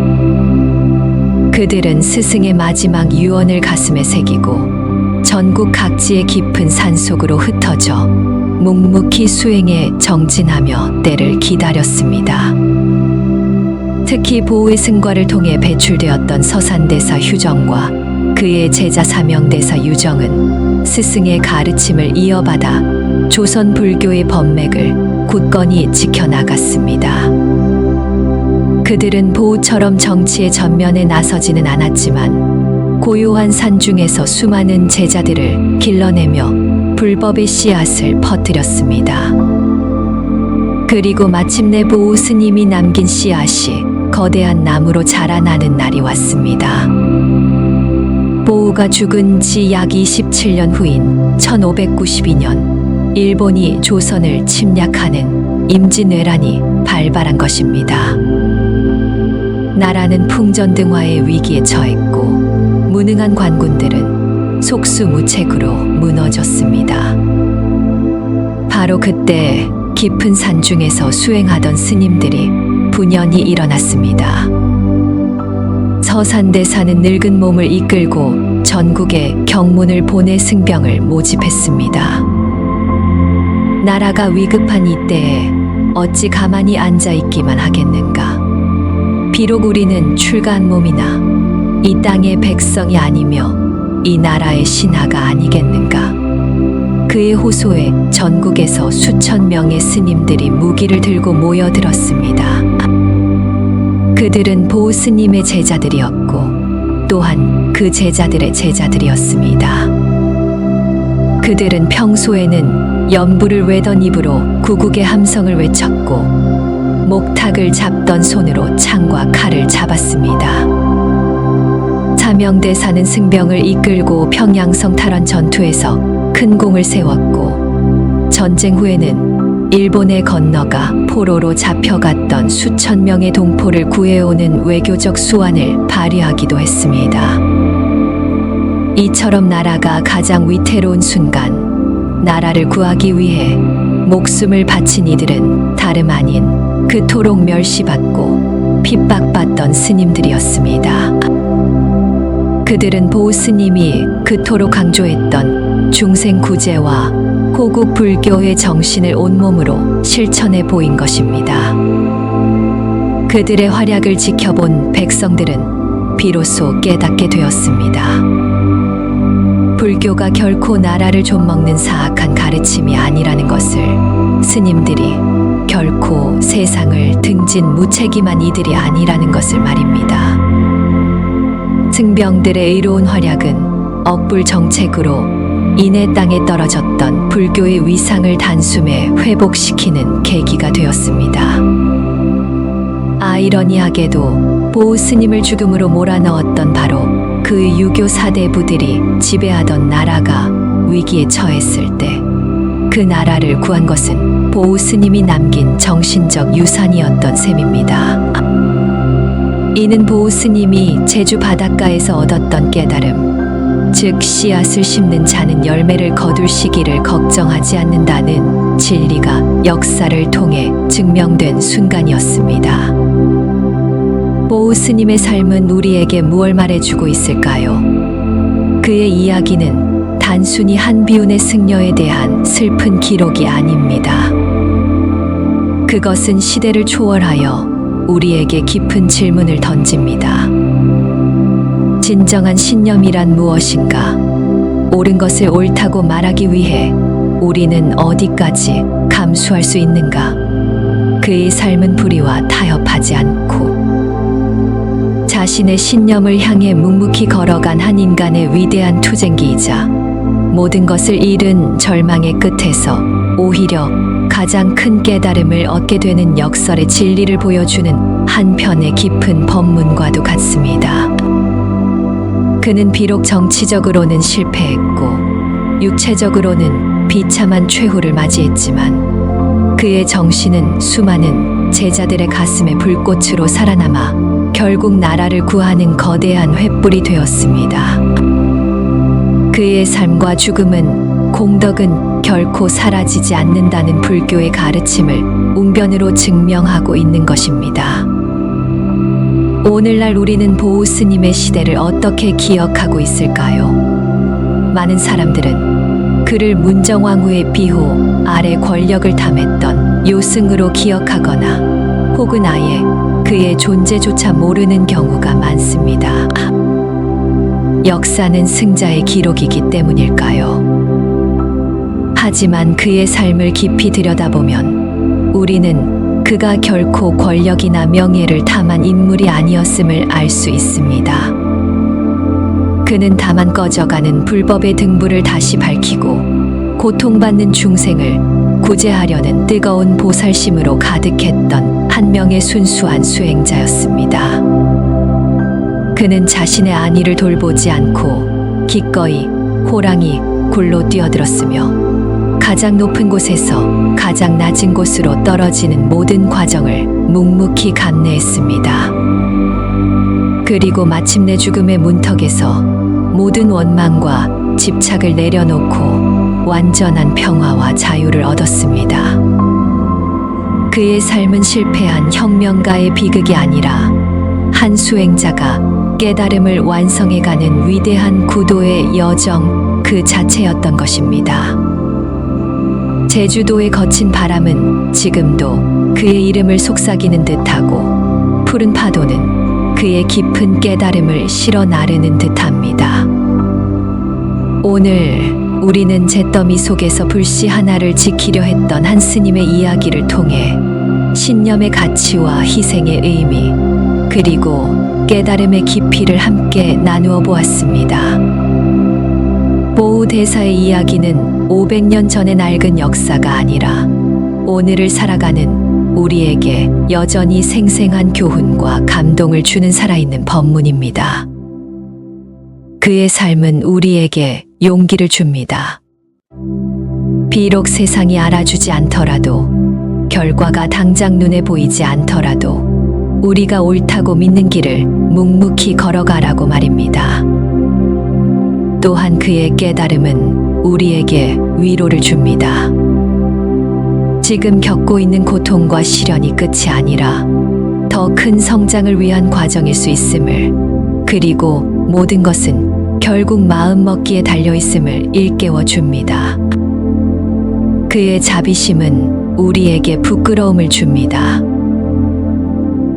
그들은 스승의 마지막 유언을 가슴에 새기고 전국 각지의 깊은 산속으로 흩어져 묵묵히 수행에 정진하며 때를 기다렸습니다. 특히 보우의 승과를 통해 배출되었던 서산대사 휴정과 그의 제자 사명대사 유정은 스승의 가르침을 이어받아 조선 불교의 법맥을 굳건히 지켜나갔습니다. 그들은 보우처럼 정치의 전면에 나서지는 않았지만 고요한 산중에서 수많은 제자들을 길러내며 불법의 씨앗을 퍼뜨렸습니다. 그리고 마침내 보우 스님이 남긴 씨앗이 거대한 나무로 자라나는 날이 왔습니다. 보우가 죽은 지 약 27년 후인 1592년 일본이 조선을 침략하는 임진왜란이 발발한 것입니다. 나라는 풍전등화의 위기에 처했고 무능한 관군들은 속수무책으로 무너졌습니다. 바로 그때 깊은 산중에서 수행하던 스님들이 분연히 일어났습니다. 서산대사는 늙은 몸을 이끌고 전국에 경문을 보내 승병을 모집했습니다. 나라가 위급한 이때에 어찌 가만히 앉아있기만 하겠는가. 비록 우리는 출가한 몸이나 이 땅의 백성이 아니며 이 나라의 신하가 아니겠는가. 그의 호소에 전국에서 수천 명의 스님들이 무기를 들고 모여들었습니다. 그들은 보우 스님의 제자들이었고 또한 그 제자들의 제자들이었습니다. 그들은 평소에는 연부를 외던 입으로 구국의 함성을 외쳤고 목탁을 잡던 손으로 창과 칼을 잡았습니다. 사명대사는 승병을 이끌고 평양성 탈환 전투에서 큰 공을 세웠고 전쟁 후에는 일본에 건너가 포로로 잡혀갔던 수천 명의 동포를 구해오는 외교적 수완을 발휘하기도 했습니다. 이처럼 나라가 가장 위태로운 순간, 나라를 구하기 위해 목숨을 바친 이들은 다름 아닌 그토록 멸시받고 핍박받던 스님들이었습니다. 그들은 보우 스님이 그토록 강조했던 중생구제와 호국 불교의 정신을 온몸으로 실천해 보인 것입니다. 그들의 활약을 지켜본 백성들은 비로소 깨닫게 되었습니다. 불교가 결코 나라를 좀먹는 사악한 가르침이 아니라는 것을, 스님들이 결코 세상을 등진 무책임한 이들이 아니라는 것을 말입니다. 승병들의 의로운 활약은 억불 정책으로 이내 땅에 떨어졌던 불교의 위상을 단숨에 회복시키는 계기가 되었습니다. 아이러니하게도 보우 스님을 죽음으로 몰아넣었던 바로 그 유교 사대부들이 지배하던 나라가 위기에 처했을 때 그 나라를 구한 것은 보우 스님이 남긴 정신적 유산이었던 셈입니다. 이는 보우 스님이 제주 바닷가에서 얻었던 깨달음, 즉 씨앗을 심는 자는 열매를 거둘 시기를 걱정하지 않는다는 진리가 역사를 통해 증명된 순간이었습니다. 보우 스님의 삶은 우리에게 무엇을 말해주고 있을까요? 그의 이야기는 단순히 한비운의 승려에 대한 슬픈 기록이 아닙니다. 그것은 시대를 초월하여 우리에게 깊은 질문을 던집니다. 진정한 신념이란 무엇인가? 옳은 것을 옳다고 말하기 위해 우리는 어디까지 감수할 수 있는가? 그의 삶은 불의와 타협하지 않고 자신의 신념을 향해 묵묵히 걸어간 한 인간의 위대한 투쟁기이자 모든 것을 잃은 절망의 끝에서 오히려 가장 큰 깨달음을 얻게 되는 역설의 진리를 보여주는 한편의 깊은 법문과도 같습니다. 그는 비록 정치적으로는 실패했고 육체적으로는 비참한 최후를 맞이했지만 그의 정신은 수많은 제자들의 가슴에 불꽃으로 살아남아 결국 나라를 구하는 거대한 횃불이 되었습니다. 그의 삶과 죽음은, 공덕은 결코 사라지지 않는다는 불교의 가르침을 웅변으로 증명하고 있는 것입니다. 오늘날 우리는 보우 스님의 시대를 어떻게 기억하고 있을까요? 많은 사람들은 그를 문정왕후의 비호 아래 권력을 탐했던 요승으로 기억하거나 혹은 아예 그의 존재조차 모르는 경우가 많습니다. 역사는 승자의 기록이기 때문일까요? 하지만 그의 삶을 깊이 들여다보면 우리는 그가 결코 권력이나 명예를 탐한 인물이 아니었음을 알 수 있습니다. 그는 다만 꺼져가는 불법의 등불을 다시 밝히고 고통받는 중생을 구제하려는 뜨거운 보살심으로 가득했던 한 명의 순수한 수행자였습니다. 그는 자신의 안위를 돌보지 않고 기꺼이 호랑이 굴로 뛰어들었으며 가장 높은 곳에서 가장 낮은 곳으로 떨어지는 모든 과정을 묵묵히 감내했습니다. 그리고 마침내 죽음의 문턱에서 모든 원망과 집착을 내려놓고 완전한 평화와 자유를 얻었습니다. 그의 삶은 실패한 혁명가의 비극이 아니라 한 수행자가 깨달음을 완성해가는 위대한 구도의 여정 그 자체였던 것입니다. 제주도의 거친 바람은 지금도 그의 이름을 속삭이는 듯하고 푸른 파도는 그의 깊은 깨달음을 실어 나르는 듯합니다. 오늘 우리는 잿더미 속에서 불씨 하나를 지키려 했던 한 스님의 이야기를 통해 신념의 가치와 희생의 의미 그리고 깨달음의 깊이를 함께 나누어 보았습니다. 보우 대사의 이야기는 500년 전의 낡은 역사가 아니라 오늘을 살아가는 우리에게 여전히 생생한 교훈과 감동을 주는 살아있는 법문입니다. 그의 삶은 우리에게 용기를 줍니다. 비록 세상이 알아주지 않더라도, 결과가 당장 눈에 보이지 않더라도 우리가 옳다고 믿는 길을 묵묵히 걸어가라고 말입니다. 또한 그의 깨달음은 우리에게 위로를 줍니다. 지금 겪고 있는 고통과 시련이 끝이 아니라 더 큰 성장을 위한 과정일 수 있음을, 그리고 모든 것은 결국 마음먹기에 달려 있음을 일깨워 줍니다. 그의 자비심은 우리에게 부끄러움을 줍니다.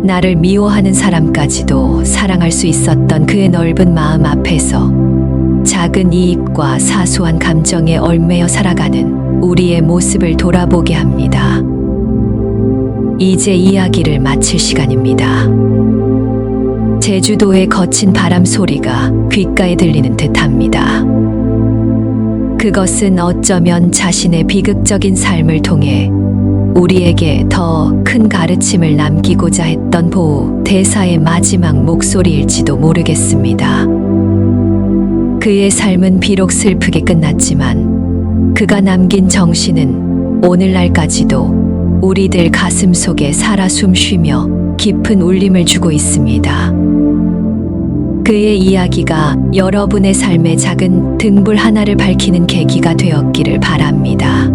나를 미워하는 사람까지도 사랑할 수 있었던 그의 넓은 마음 앞에서 작은 이익과 사소한 감정에 얽매여 살아가는 우리의 모습을 돌아보게 합니다. 이제 이야기를 마칠 시간입니다. 제주도의 거친 바람 소리가 귓가에 들리는 듯합니다. 그것은 어쩌면 자신의 비극적인 삶을 통해 우리에게 더 큰 가르침을 남기고자 했던 보우 대사의 마지막 목소리일지도 모르겠습니다. 그의 삶은 비록 슬프게 끝났지만 그가 남긴 정신은 오늘날까지도 우리들 가슴 속에 살아 숨쉬며 깊은 울림을 주고 있습니다. 그의 이야기가 여러분의 삶의 작은 등불 하나를 밝히는 계기가 되었기를 바랍니다.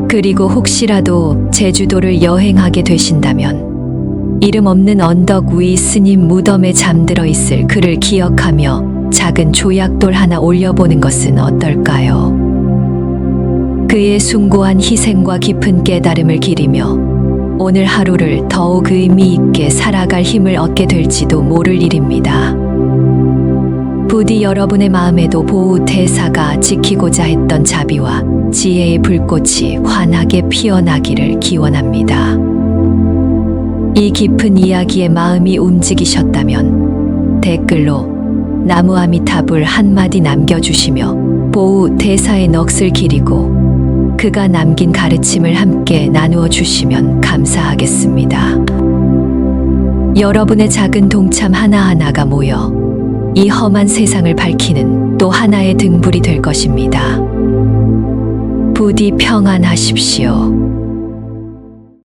그리고 혹시라도 제주도를 여행하게 되신다면 이름 없는 언덕 위 스님 무덤에 잠들어 있을 그를 기억하며 작은 조약돌 하나 올려보는 것은 어떨까요? 그의 숭고한 희생과 깊은 깨달음을 기리며 오늘 하루를 더욱 의미 있게 살아갈 힘을 얻게 될지도 모를 일입니다. 부디 여러분의 마음에도 보우 대사가 지키고자 했던 자비와 지혜의 불꽃이 환하게 피어나기를 기원합니다. 이 깊은 이야기에 마음이 움직이셨다면 댓글로 나무아미타불 한마디 남겨주시며 보우 대사의 넋을 기리고 그가 남긴 가르침을 함께 나누어 주시면 감사하겠습니다. 여러분의 작은 동참 하나하나가 모여 이 험한 세상을 밝히는 또 하나의 등불이 될 것입니다. 부디 평안하십시오.